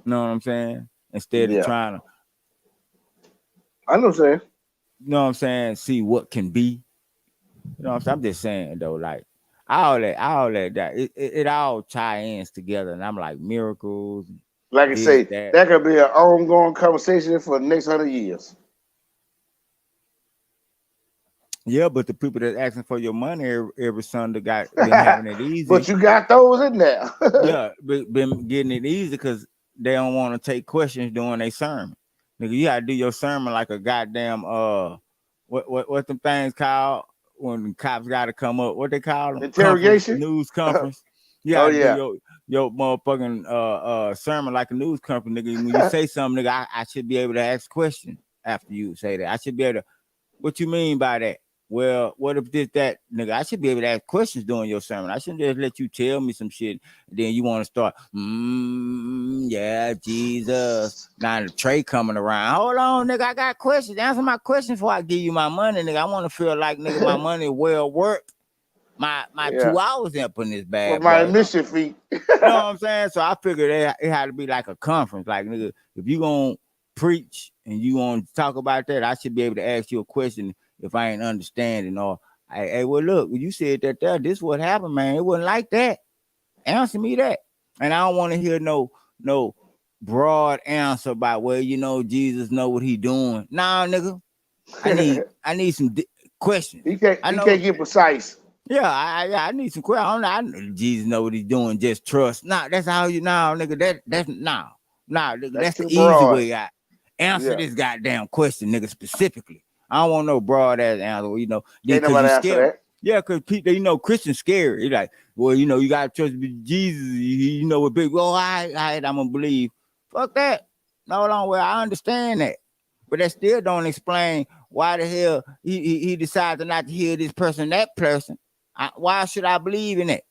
know what I'm saying? Instead of trying to. I know what I'm saying. You know what I'm saying? See what can be. You know what I'm saying? I'm just saying though, like all that it all tie-ins together, and I'm like miracles. Like I say, that could be an ongoing conversation for the next 100 years. Yeah, but the people that's asking for your money every Sunday been having it easy. But you got those in there. Yeah, been getting it easy because they don't want to take questions during their sermon. Nigga, you gotta do your sermon like a goddamn what them things called when the cops gotta come up. What they call them? Interrogation? News conference. You gotta do your motherfucking sermon like a news conference, nigga. When you say something, nigga, I should be able to ask questions after you say that. I should be able to. What you mean by that? Well, what if that, nigga? I should be able to ask questions during your sermon. I shouldn't just let you tell me some shit. And then you want to start, yeah, Jesus. Now the tray coming around. Hold on, nigga. I got questions. Answer my questions before I give you my money, nigga. I want to feel like, nigga, my money well worth my 2 hours up in this bad for my admission fee. You know what I'm saying? So I figured it had to be like a conference. Like, nigga, if you gonna preach and you want to talk about that, I should be able to ask you a question if I ain't understanding, or hey, well, look, you said that there, this what happened, man. It wasn't like that. Answer me that. And I don't want to hear no broad answer about, well, you know, Jesus know what he doing. Nah, nigga. I need some questions. He can't get precise. Yeah, I need some questions. I know Jesus know what he's doing. Just trust. Nah, that's how you know, nigga. That's nah, nigga. That's the easy way out. Answer this goddamn question, nigga, specifically. I don't want no broad ass answer, you know. Ain't nobody answer that. Yeah, because people, you know, Christians scary. You're like, well, you know, you got to trust Jesus. You know what big, well, I'm going to believe. Fuck that. No, well, I understand that. But that still don't explain why the hell he decided not to heal this person, that person. Why should I believe in it?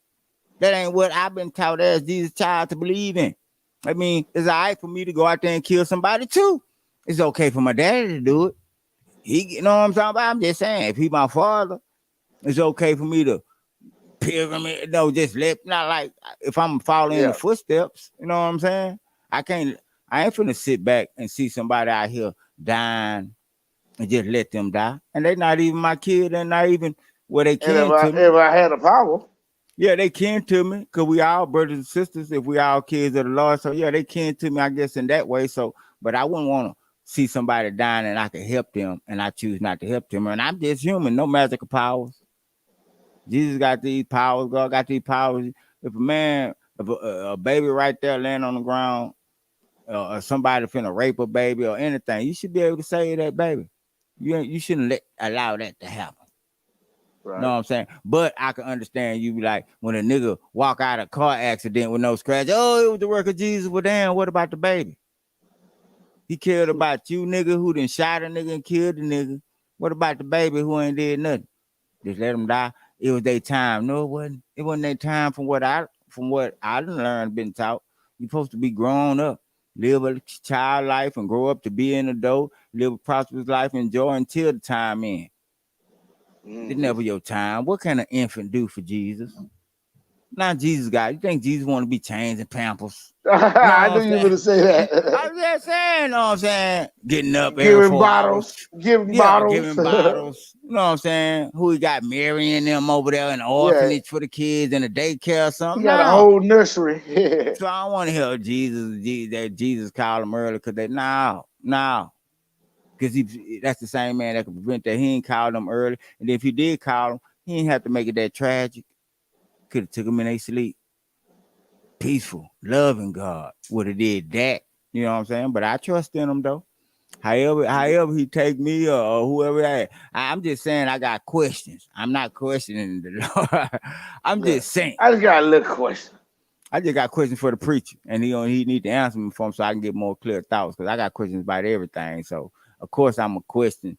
That ain't what I've been taught as Jesus' child to believe in. I mean, it's all right for me to go out there and kill somebody too. It's okay for my daddy to do it. You know what I'm talking about? I'm just saying, if he my father, it's okay for me to pilgrimage. No, just not like if I'm following the footsteps. You know what I'm saying? I ain't finna sit back and see somebody out here dying and just let them die. And they not even my kid. They're not even where they kin to me. If I had the power. Yeah, they kin to me because we all brothers and sisters. If we all kids of the Lord, so yeah, they kin to me, I guess, in that way. So, but I wouldn't want to see somebody dying and I can help them, and I choose not to help them. And I'm just human, no magical powers. Jesus got these powers. God got these powers. If a baby right there laying on the ground, or somebody finna rape a baby or anything, you should be able to save that baby. You shouldn't allow that to happen. Right. Know what I'm saying? But I can understand you be like, when a nigga walk out of a car accident with no scratch, oh, it was the work of Jesus. Well, damn, what about the baby? He cared about you, nigga, who done shot a nigga and killed the nigga. What about the baby who ain't did nothing? Just let him die. It was their time. No, it wasn't. It wasn't their time from what I done learned, been taught. You're supposed to be grown up, live a child life and grow up to be an adult, live a prosperous life, enjoy until the time in. It's never your time. What can an infant do for Jesus? Not Jesus, God. You think Jesus want to be changed and pampers? You know I what knew I'm you were saying? gonna say that. I'm just saying, you know what I'm saying? Getting up every Giving 4 hours. bottles, giving Yeah, bottles. giving bottles. You know what I'm saying? Who he got marrying them over there in the Yeah, orphanage for the kids in the daycare or he something? got a No. whole nursery. So I don't want to hear that Jesus called him early because no. Because that's the same man that could prevent that. He ain't called them early. And if he did call them, he ain't have to make it that tragic. Could have took them in their sleep. Peaceful, loving God would have did that. You know what I'm saying? But I trust in him though. However he take me or whoever I'm just saying I got questions. I'm not questioning the Lord. I'm Yeah. just saying. I just got a little question. I just got questions for the preacher, and he need to answer me for him so I can get more clear thoughts. Because I got questions about everything. So of course I'm a question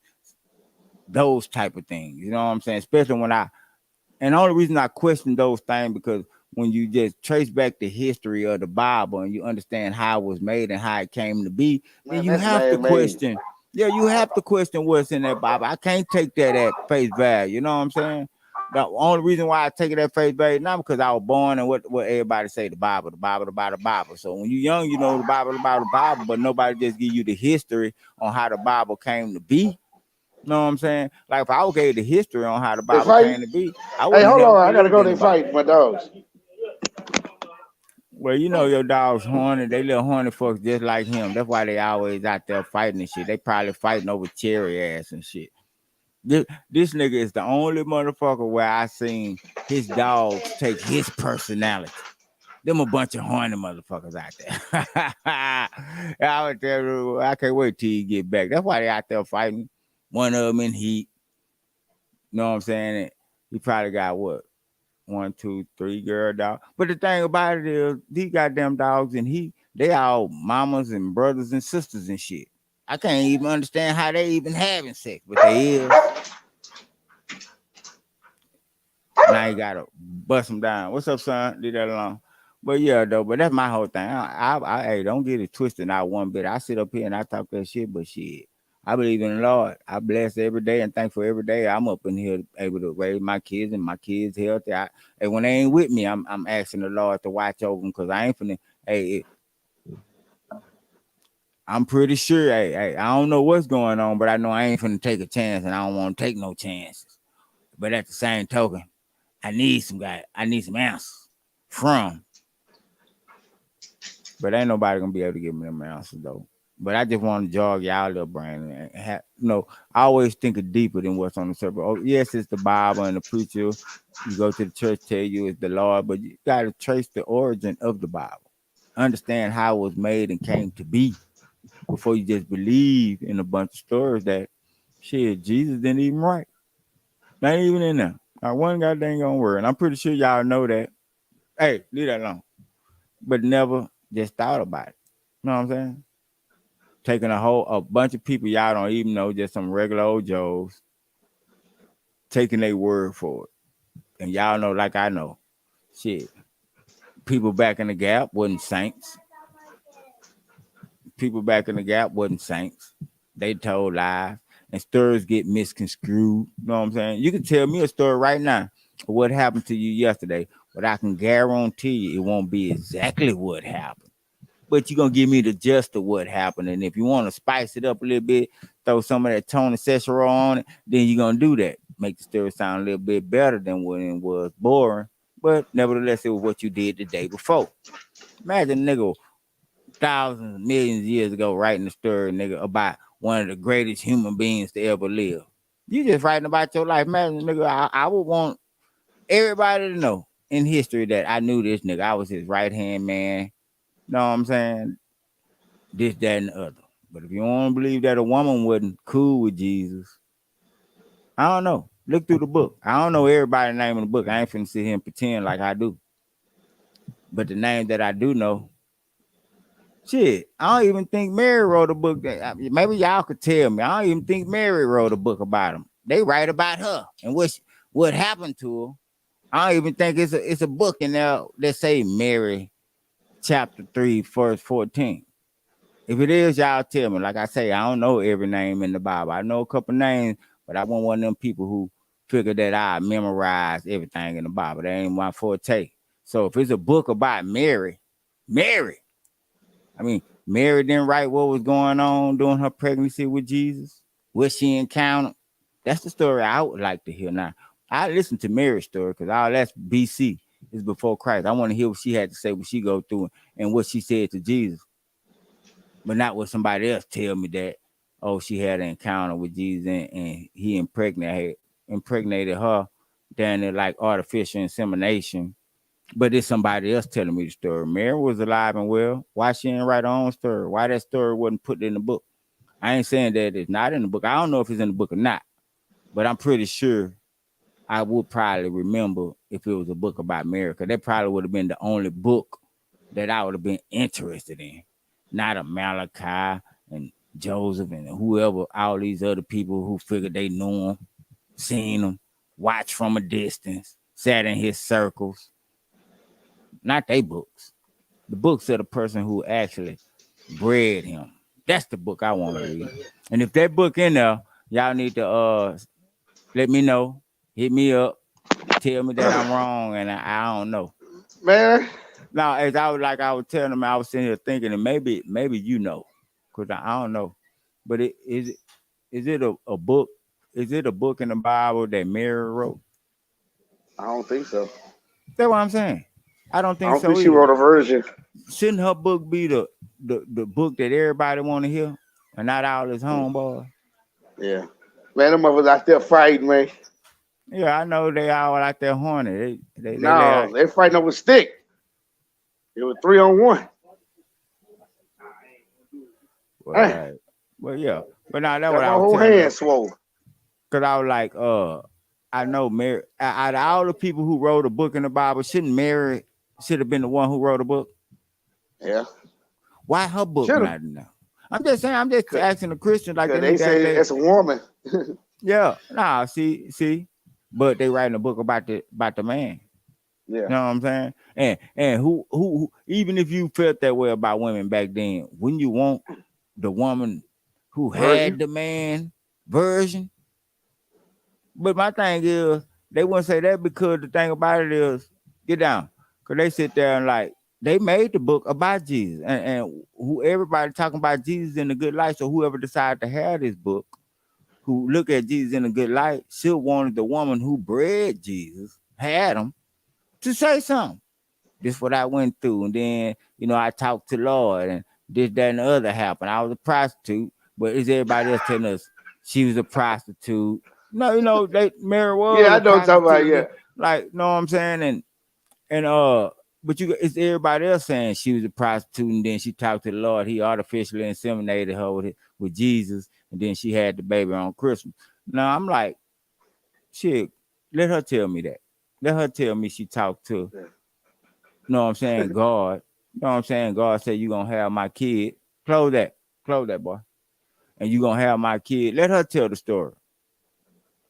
those type of things. You know what I'm saying? Especially and the only reason I question those things because when you just trace back the history of the Bible and you understand how it was made and how it came to be, then Man, you that's have to man-made. question. Yeah, you have to question what's in that Bible. I can't take that at face value. You know what I'm saying? The only reason why I take it at face value, not because I was born and what everybody say, the Bible, the Bible, the Bible, the Bible. So when you're young, you know the Bible, the Bible, but nobody just give you the history on how the Bible came to be. You know what I'm saying? Like if I would gave the history on how the They Bible fight. came to be, I Hey, wouldn't hold never on. I gotta believed go. in They the Bible. fight my dogs. Well, you know your dog's horny. They little horny folks just like him. That's why they always out there fighting and shit. They probably fighting over cherry ass and shit. This nigga is the only motherfucker where I seen his dogs take his personality. Them a bunch of horny motherfuckers out there. I would tell you, I can't wait till you get back. That's why they out there fighting. One of them in heat. You know what I'm saying? He probably got what? 1, 2, 3 girl dog. But the thing about it is, these goddamn dogs and they all mamas and brothers and sisters and shit. I can't even understand how they even having sex, but they is. Now you gotta bust them down. What's up, son? Leave that alone. But yeah, though. But that's my whole thing. Hey, don't get it twisted. Not one bit. I sit up here and I talk that shit, but shit. I believe in the Lord. I bless every day and thankful every day. I'm up in here able to raise my kids and my kids healthy. And when they ain't with me, I'm asking the Lord to watch over them because I ain't finna. Hey, I'm pretty sure. Hey, I don't know what's going on, but I know I ain't finna take a chance, and I don't want to take no chances. But at the same token, I need some answers from. But ain't nobody gonna be able to give me them answers though. But I just want to jog y'all little brain and I always think of deeper than what's on the surface. Oh, yes, it's the Bible and the preacher. You go to the church, tell you it's the Lord, but you gotta trace the origin of the Bible. Understand how it was made and came to be before you just believe in a bunch of stories that shit, Jesus didn't even write. Not even in there. Not one goddamn gonna word. And I'm pretty sure y'all know that. Hey, leave that alone. But never just thought about it. You know what I'm saying? Taking a bunch of people y'all don't even know, just some regular old Joes, taking their word for it. And y'all know, like I know, shit. People back in the gap wasn't saints. People back in the gap wasn't saints. They told lies. And stories get misconstrued. You know what I'm saying? You can tell me a story right now of what happened to you yesterday, but I can guarantee you it won't be exactly what happened. But you're gonna give me the gist of what happened. And if you want to spice it up a little bit, throw some of that Tony Cicero on it, then you're gonna do that. Make the story sound a little bit better than when it was boring. But nevertheless, it was what you did the day before. Imagine nigga thousands, millions of years ago writing a story, nigga, about one of the greatest human beings to ever live. You just writing about your life, man, nigga. I would want everybody to know in history that I knew this nigga. I was his right hand man. Know what I'm saying? This, that, and the other. But if you want to believe that a woman wasn't cool with Jesus, I don't know. Look through the book. I don't know everybody's name in the book. I ain't finna sit here and pretend like I do. But the name that I do know, shit, I don't even think Mary wrote a book. Maybe y'all could tell me. I don't even think Mary wrote a book about him. They write about her and what happened to her. I don't even think it's a book in there that say Mary chapter 3, verse 14. If it is, y'all tell me. Like I say, I don't know every name in the Bible. I know a couple names, but I want one of them people who figure that I memorize everything in the Bible. That ain't my forte. So if it's a book about Mary, I mean, Mary didn't write what was going on during her pregnancy with Jesus, what she encountered. That's the story I would like to hear. Now, I listen to Mary's story because all that's BC. Is before Christ. I want to hear what she had to say, what she go through, and what she said to Jesus. But not what somebody else tell me that, oh, she had an encounter with Jesus and he impregnated her down there like artificial insemination. But it's somebody else telling me the story. Mary was alive and well. Why she didn't write her own story? Why that story wasn't put in the book? I ain't saying that it's not in the book. I don't know if it's in the book or not, but I'm pretty sure I would probably remember if it was a book about Mary, because that probably would have been the only book that I would have been interested in. Not a Malachi and Joseph and whoever, all these other people who figured they knew him, seen him, watched from a distance, sat in his circles. Not they books. The books of the person who actually bred him. That's the book I want to read. And if that book in there, y'all need to let me know. Hit me up. Tell me that I'm wrong, and I don't know. Man. Now, as I was telling them, I was sitting here thinking, and maybe you know, because I don't know. But is it a book? Is it a book in the Bible that Mary wrote? I don't think so. That's what I'm saying. I don't think so. I don't think she either. wrote a version. Shouldn't her book be the book that everybody want to hear, and not all his homeboys? Yeah, man, them motherfuckers out there fighting, man. Yeah, I know they all out there horny. They fighting over stick. It was 3-on-1. Well, yeah, but now that's Got what I my was whole telling hand swole. Cause I was like, I know Mary. Out of all the people who wrote a book in the Bible, shouldn't Mary should have been the one who wrote a book? Yeah. Why her book not in there? I'm just saying. I'm just asking the Christians like they say it's a woman. Yeah. Nah. See. But they writing a book about the man. Yeah. You know what I'm saying? And who even if you felt that way about women back then, wouldn't you want the woman who had the man version? But my thing is, they wouldn't say that because the thing about it is, get down, because they sit there and like they made the book about Jesus, and who everybody talking about Jesus in a good light. So whoever decided to have this book, who look at Jesus in a good light, should wanted the woman who bred Jesus, had him, to say something. This what I went through, and then I talked to Lord, and this, that, and the other happened. I was a prostitute, but is everybody else telling us she was a prostitute? No, Mary was. Yeah, I know what you're talking about. Yeah, like, know what I'm saying, and but it's everybody else saying she was a prostitute, and then she talked to the Lord. He artificially inseminated her with Jesus, and then she had the baby on Christmas. Now I'm like, shit, let her tell me that. Let her tell me she talked to, know what I'm saying, God. You know what I'm saying? God said, you gonna have my kid. Close that, boy. And you gonna have my kid. Let her tell the story.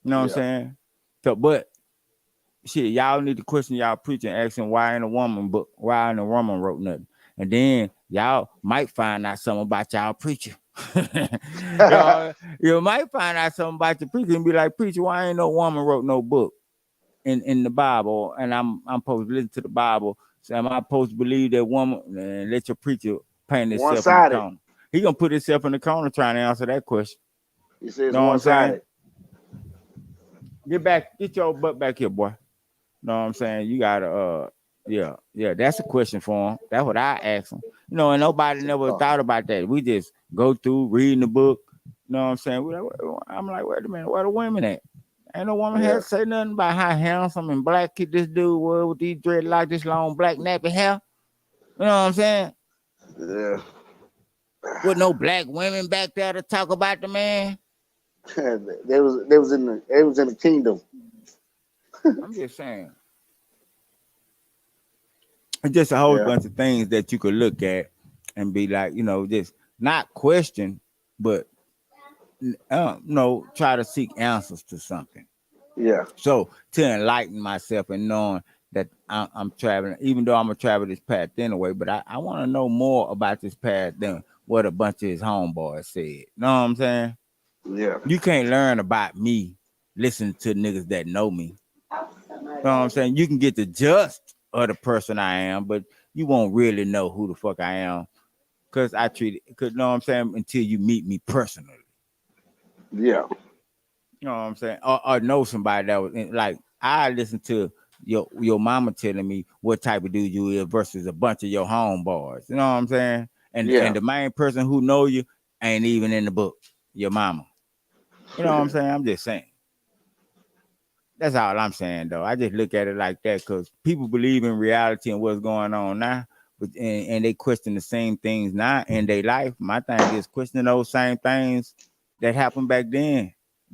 You know what I'm saying? So, but shit, y'all need to question y'all preaching, asking why ain't a woman wrote nothing. And then y'all might find out something about y'all preacher. You might find out something about your preacher and be like, preacher, why ain't no woman wrote no book in the Bible? And I'm supposed to listen to the Bible. So am I supposed to believe that woman and let your preacher paint himself in the corner? He gonna put himself in the corner trying to answer that question. He says one-sided. Get your butt back here, boy. Know what I'm saying? You gotta yeah, that's a question for him. That's what I asked him. And nobody never thought about that. We just go through reading the book. You know what I'm saying? I'm like, wait a minute, where the women at? Ain't no woman had to say nothing about how handsome and black this dude was with these dreadlocks, this long black nappy hair. You know what I'm saying? Yeah. With no black women back there to talk about the man. they was in the kingdom. I'm just saying. It's just a whole bunch of things that you could look at and be like, just not question, but try to seek answers to something. Yeah. So to enlighten myself and knowing that I'm traveling, even though I'm gonna travel this path anyway, but I want to know more about this path than what a bunch of his homeboys said. Know what I'm saying? Yeah. You can't learn about me listen to niggas that know me. You know what I'm saying? You can get the gist of the person I am, but you won't really know who the fuck I am. Cause I treat it, cause you know what I'm saying, until you meet me personally. Yeah. You know what I'm saying? Or know somebody that was like I listen to your mama telling me what type of dude you is versus a bunch of your homeboys. You know what I'm saying? And the main person who know you ain't even in the book. Your mama. You know what I'm saying? I'm just saying. That's all I'm saying though. I just look at it like that because people believe in reality and what's going on now, but and they question the same things now in their life. My thing is questioning those same things that happened back then.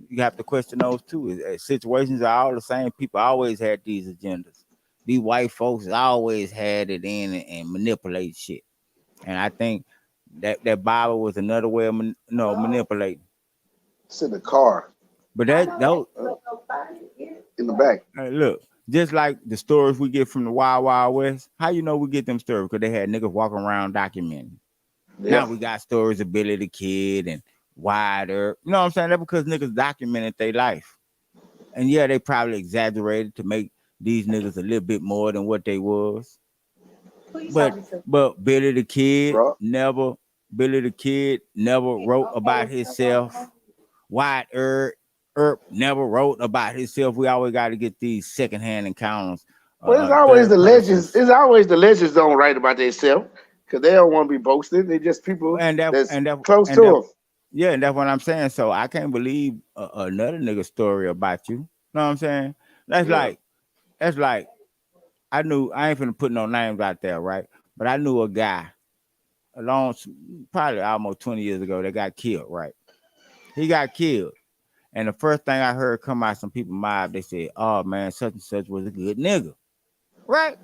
You have to question those too. Situations are all the same. People always had these agendas. These white folks always had it in and manipulate shit. And I think that Bible was another way of manipulating. It's in the car. But those in the back. look, just like the stories we get from the Wild Wild West, how you know we get them stories? Because they had niggas walking around documenting. Yeah. Now we got stories of Billy the Kid and Wide Earp. You know what I'm saying? That's because niggas documented their life. And yeah, they probably exaggerated to make these niggas a little bit more than what they was. But Billy the Kid never wrote about himself. Wide Earp never wrote about himself. We always got to get these secondhand encounters. Well, it's always the legends. It's always the legends don't write about themselves because they don't want to be boasted. They just people that's close to them. Yeah, and that's what I'm saying. So I can't believe another nigga story about you. Know what I'm saying? That's like I ain't finna put no names out there, right? But I knew a guy probably almost 20 years ago that got killed, right? He got killed. And the first thing I heard come out some people mob, they said, oh man, such and such was a good nigga. Right?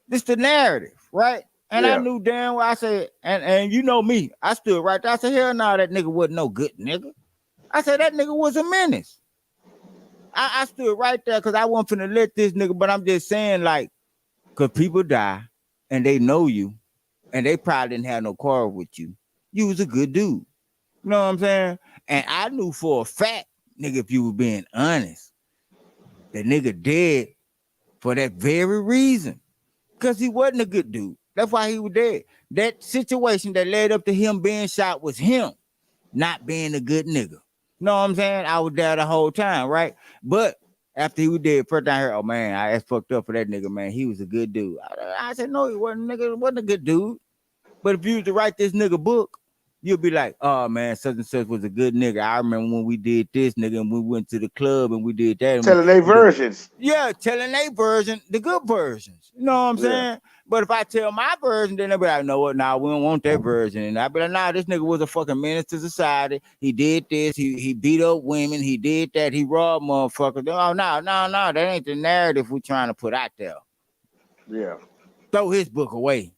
This the narrative, right? And I knew damn well I said, and you know me, I stood right there. I said, hell no, that nigga wasn't no good nigga. I said that nigga was a menace. I stood right there because I wasn't finna let this nigga, but I'm just saying, like, because people die and they know you and they probably didn't have no quarrel with you. You was a good dude. You know what I'm saying? And I knew for a fact, nigga, if you were being honest, the nigga dead for that very reason. Because he wasn't a good dude. That's why he was dead. That situation that led up to him being shot was him not being a good nigga. You know what I'm saying? I was there the whole time, right? But after he was dead, first time I heard, oh man, I fucked up for that nigga, man. He was a good dude. I said, no, he wasn't, nigga. He wasn't a good dude. But if you was to write this nigga book, you'll be like, oh man, such and such was a good nigga. I remember when we did this, nigga, and we went to the club and we did that. Telling their versions. Yeah, telling their version, the good versions. You know what I'm saying? But if I tell my version, then they'll be like, know what? Nah, we don't want that version. And I'll be like, nah, this nigga was a fucking menace to society. He did this. He beat up women. He did that. He robbed motherfuckers. Oh, no. That ain't the narrative we're trying to put out there. Yeah. Throw his book away.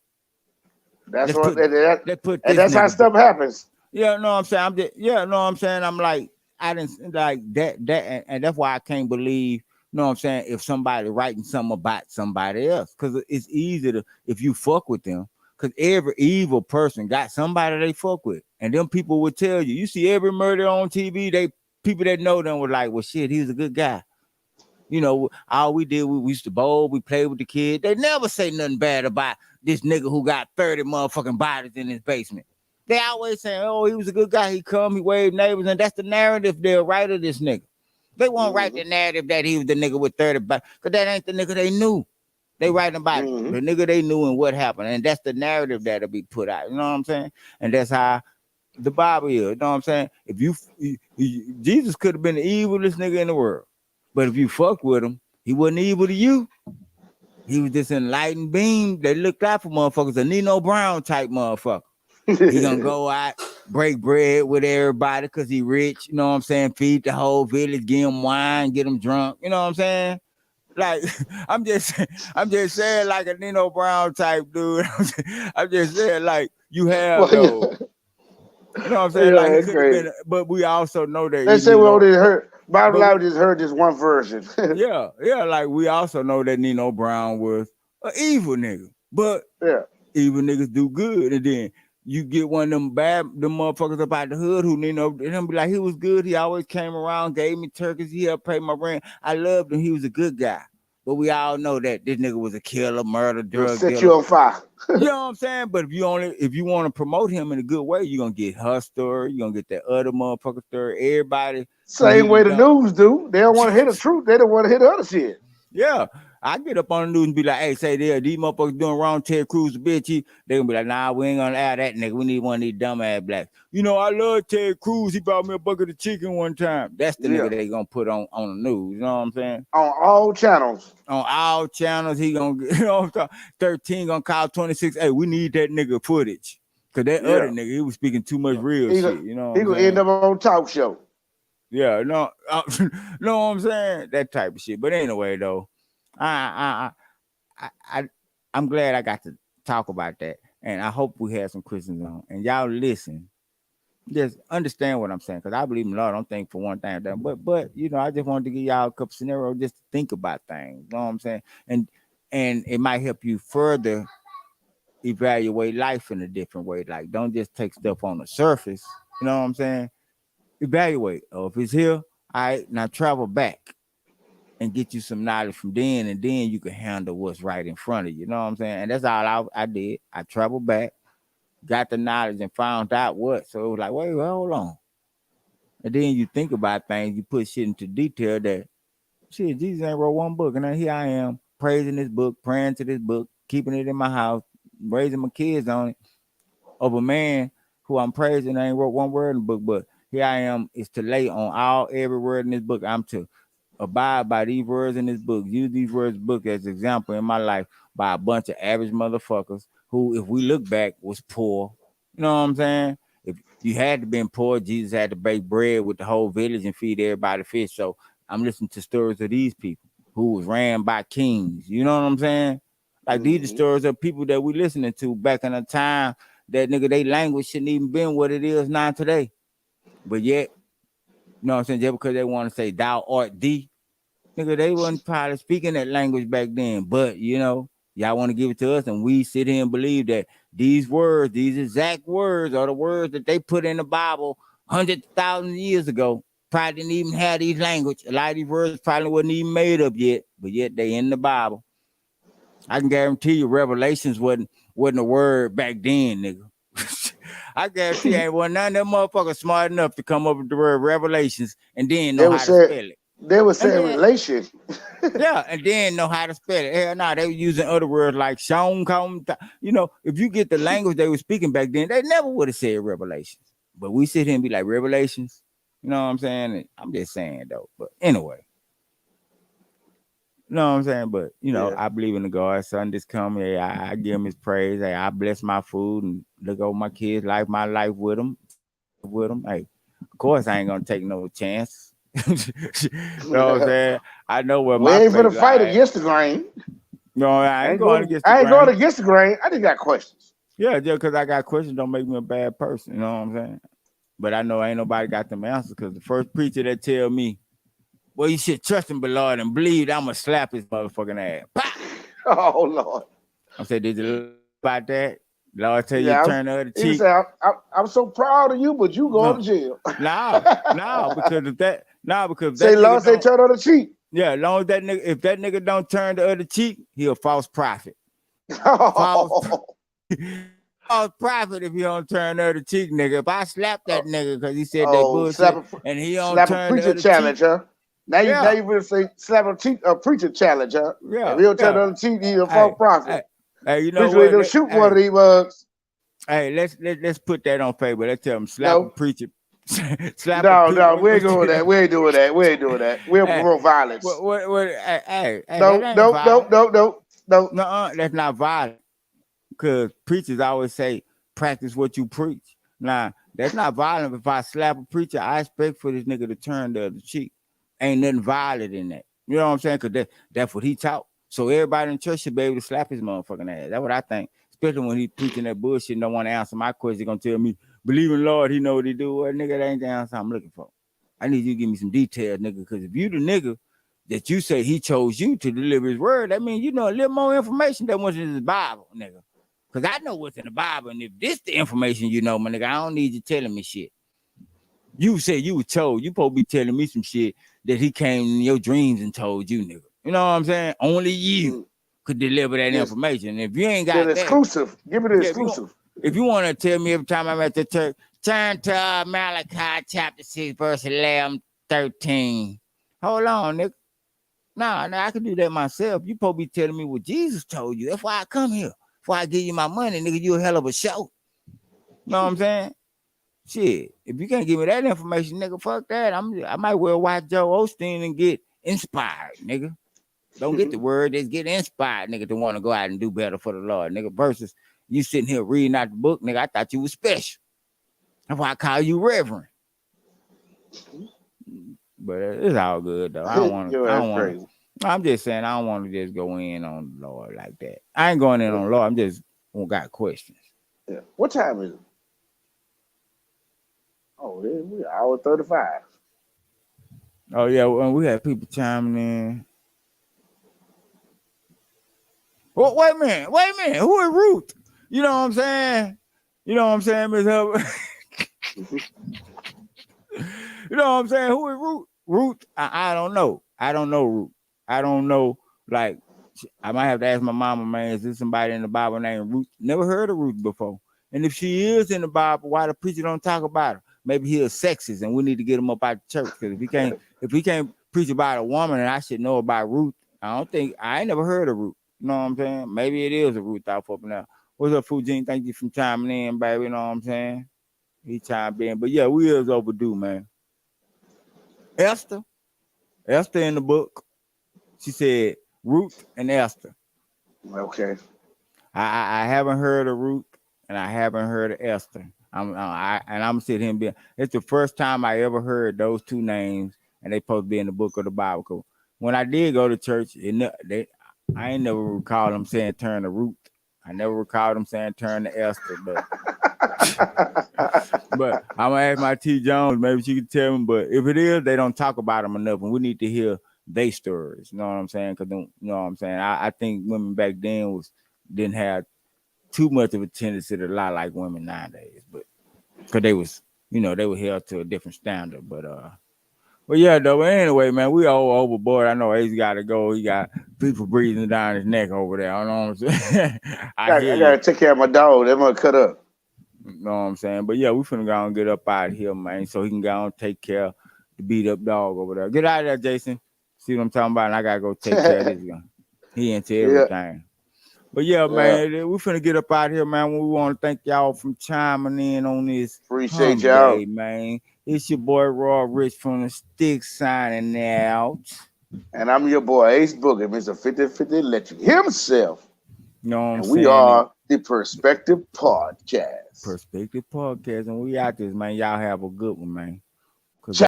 That's that's how stuff happens. Yeah, know what I'm saying? know what I'm saying? I'm like, I didn't like that, and that's why I can't believe, you know what I'm saying, if somebody writing something about somebody else. Because it's easy to, if you fuck with them, because every evil person got somebody they fuck with. And them people would tell you, you see every murder on TV, people that know them were like, well, shit, he was a good guy. You know, all we did, we used to bowl, we played with the kid. They never say nothing bad about this nigga who got 30 motherfucking bodies in his basement. They always say, oh, he was a good guy. He come, he waved neighbors, and that's the narrative they'll write of this nigga. They won't write the narrative that he was the nigga with 30 bodies, because that ain't the nigga they knew. They writing about the nigga they knew and what happened, and that's the narrative that'll be put out. You know what I'm saying? And that's how the Bible is. You know what I'm saying? If Jesus could have been the evilest nigga in the world. But if you fuck with him, he wasn't evil to you. He was this enlightened being that looked out for motherfuckers, a Nino Brown type motherfucker. He gonna go out, break bread with everybody because he rich, you know what I'm saying? Feed the whole village, give them wine, get them drunk, you know what I'm saying? Like, I'm just saying like a Nino Brown type dude. I'm just saying like you have those. You know what I'm saying? Like, it could have been, but we also know that. They say we only heard. Bottom line, just heard this one version. yeah. Like we also know that Nino Brown was an evil nigga, but evil niggas do good, and then you get one of them motherfuckers up out the hood who them be like, he was good. He always came around, gave me turkeys. He helped pay my rent. I loved him. He was a good guy. But we all know that this nigga was a killer, murder, He'll drug set dealer. you on fire. You know what I'm saying? But if you want to promote him in a good way, you're gonna get her story, you're gonna get that other motherfucker story. Everybody Same way the news do. They don't want to hear the truth. They don't want to hear the other shit. Yeah. I get up on the news and be like, hey, say there, these motherfuckers doing wrong, Ted Cruz a bitch. They gonna be like, nah, we ain't gonna allow that nigga. We need one of these dumbass blacks. You know, I love Ted Cruz. He bought me a bucket of chicken one time. That's the nigga they gonna put on the news. You know what I'm saying? On all channels. On all channels, he gonna get, 13 gonna call 26. Hey, we need that nigga footage. Cause that other nigga, he was speaking too much real shit. You know, he gonna end up on talk show. Yeah, no, know what I'm saying? That type of shit. But anyway, though, I'm glad I got to talk about that, and I hope we had some Christians on, and y'all listen, just understand what I'm saying, because I believe in the Lord. I don't think for one thing that, but you know, I just wanted to give y'all a couple scenarios just to think about things. You know what I'm saying? And it might help you further evaluate life in a different way. Like, don't just take stuff on the surface. You know what I'm saying? Evaluate. Oh, if it's here, all right, now travel back and get you some knowledge from then, and then you can handle what's right in front of you. You know what I'm saying? And that's all I did. I traveled back, got the knowledge, and found out what. So it was like, wait, hold on. And then you think about things, you put shit into detail that, shit, Jesus ain't wrote one book. And now here I am, praising this book, praying to this book, keeping it in my house, raising my kids on it, of a man who I'm praising. I ain't wrote one word in the book, but here I am, is to lay on every word in this book. I'm to abide by these words in this book, use these words in the book as example in my life by a bunch of average motherfuckers who, if we look back, was poor. You know what I'm saying? If you had to been poor, Jesus had to bake bread with the whole village and feed everybody fish. So I'm listening to stories of these people who was ran by kings. You know what I'm saying? Like these are stories of people that we listening to back in a time that nigga, they language shouldn't even been what it is now today. But yet, you know what I'm saying? Just because they want to say thou art thee, nigga, they wasn't probably speaking that language back then. But, you know, y'all want to give it to us, and we sit here and believe that these words, these exact words, are the words that they put in the Bible 100,000 years ago. Probably didn't even have these language. A lot of these words probably wasn't even made up yet, but yet they in the Bible. I can guarantee you Revelations wasn't a word back then, nigga. I guarantee you ain't one none of them motherfuckers smart enough to come up with the word Revelations and then know how to spell it. They were saying relation. Yeah, and then know how to spell it. Hell no, they were using other words like Sean. You know, if you get the language they were speaking back then, they never would have said Revelations. But we sit here and be like, Revelations. You know what I'm saying? And I'm just saying, though. But anyway. You know what I'm saying? But, you know, I believe in the God. Sunday's coming. Hey, I give him his praise. Hey, I bless my food and look over my kids' life, my life with them. Hey, of course, I ain't going to take no chance. You know what I'm saying? I know where we ain't for the fight against the grain. No, I ain't going against the grain. I ain't going against the grain. I just got questions. Yeah, just because I got questions don't make me a bad person. You know what I'm saying? But I know ain't nobody got them answers, because the first preacher that tell me, well, you should trust him, but Lord, and believe I'm going to slap his motherfucking ass. Bah! Oh, Lord. I said, did you look about that? Lord tell you to turn the other cheek. Said, I'm so proud of you, but you going to jail. No, because say Lord say turn the other cheek. Yeah, as long as that nigga, if that nigga don't turn the other cheek, he a false prophet. False prophet if he don't turn the other cheek, nigga. If I slap that nigga because he said that bullshit and he don't turn the other challenge, cheek, huh? Now you will say slap a preacher challenge, huh? Yeah. If he don't turn the other cheek, he a false prophet. Hey, you know what? Don't shoot one of these bugs. Hey, let's put that on paper. Let's tell him slap a preacher. Slap no, we ain't doing that. We ain't doing that. We'll promote violence. No. No, that's not violent. Because preachers always say, practice what you preach. Now, that's not violent. If I slap a preacher, I expect for this nigga to turn the other cheek. Ain't nothing violent in that. You know what I'm saying? Because that's what he taught. So everybody in church should be able to slap his motherfucking ass. That's what I think. Especially when he preaching that bullshit and don't want to answer my question. He gonna tell me, believe in Lord, he know what he do. Well, nigga, that ain't the answer I'm looking for. I need you to give me some details, nigga. Because if you the nigga that you say he chose you to deliver his word, that means you know a little more information than what's in his Bible, nigga. Because I know what's in the Bible. And if this the information you know, my nigga, I don't need you telling me shit. You said you were told. You supposed to be telling me some shit that he came in your dreams and told you, nigga. You know what I'm saying? Only you could deliver that information. If you ain't got that, exclusive. Give me the exclusive. If you want to tell me every time I'm at the church, turn to Malachi chapter 6, verse 11, 13. Hold on, nigga. Nah, I can do that myself. You supposed to be telling me what Jesus told you. That's why I come here. Before I give you my money, nigga, you a hell of a show. You know what I'm saying? Shit, if you can't give me that information, nigga, fuck that. I might well watch Joe Osteen and get inspired, nigga. Don't get the word, just get inspired, nigga, to want to go out and do better for the Lord, nigga, versus you sitting here reading out the book, nigga. I thought you was special. That's why I call you Reverend. But it's all good, though. I don't want to. I'm just saying, I don't want to just go in on the Lord like that. I ain't going in on the Lord. I'm just got questions. Yeah. What time is it? Oh, we're hour 35. Oh, yeah. Well, we had people chiming in. Well, wait a minute. Who is Ruth? You know what I'm saying? Miss Hubbard? You know what I'm saying? Who is Ruth? Ruth? I don't know. I don't know Ruth. I don't know. Like, I might have to ask my mama, man, is there somebody in the Bible named Ruth? Never heard of Ruth before. And if she is in the Bible, why the preacher don't talk about her? Maybe he is sexist and we need to get him up out the church. Because if he can't preach about a woman, and I should know about Ruth, I ain't never heard of Ruth. You know what I'm saying? Maybe it is a Ruth out up now. What's up, Fujin? Thank you for chiming in, baby. You know what I'm saying? He chimed in. But yeah, we is overdue, man. Esther in the book, she said Ruth and Esther. Okay. I haven't heard of Ruth and I haven't heard of Esther. I'm sitting here being, it's the first time I ever heard those two names, and they supposed to be in the book of the Bible. When I did go to church, I ain't never recall them saying turn to Ruth. I never recall them saying turn to Esther, but but I'm gonna ask my T. Jones, maybe she can tell me. But if it is, they don't talk about them enough, and we need to hear their stories. You know what I'm saying? Because you know what I'm saying. I think women back then didn't have too much of a tendency to lie like women nowadays, but because they were held to a different standard. But yeah, though. Anyway, man, we all overboard. I know Ace got to go. He got people breathing down his neck over there. You know what I'm saying? I gotta take care of my dog. They're gonna cut up. You know what I'm saying? But yeah, we finna go and get up out of here, man, so he can go and take care of the beat up dog over there. Get out of there, Jason. See what I'm talking about? And I gotta go take care of this guy. He into everything. But yeah, man, we finna get up out of here, man. We want to thank y'all from chiming in on this. Appreciate y'all, day, man. It's your boy Raw Rich from the Stick signing out. And I'm your boy Ace Booger, Mr. 50/50 Electric himself. You know what I'm saying? We are the Perspektiv Podcast. Perspektiv Podcast, and we out this, man. Y'all have a good one, man.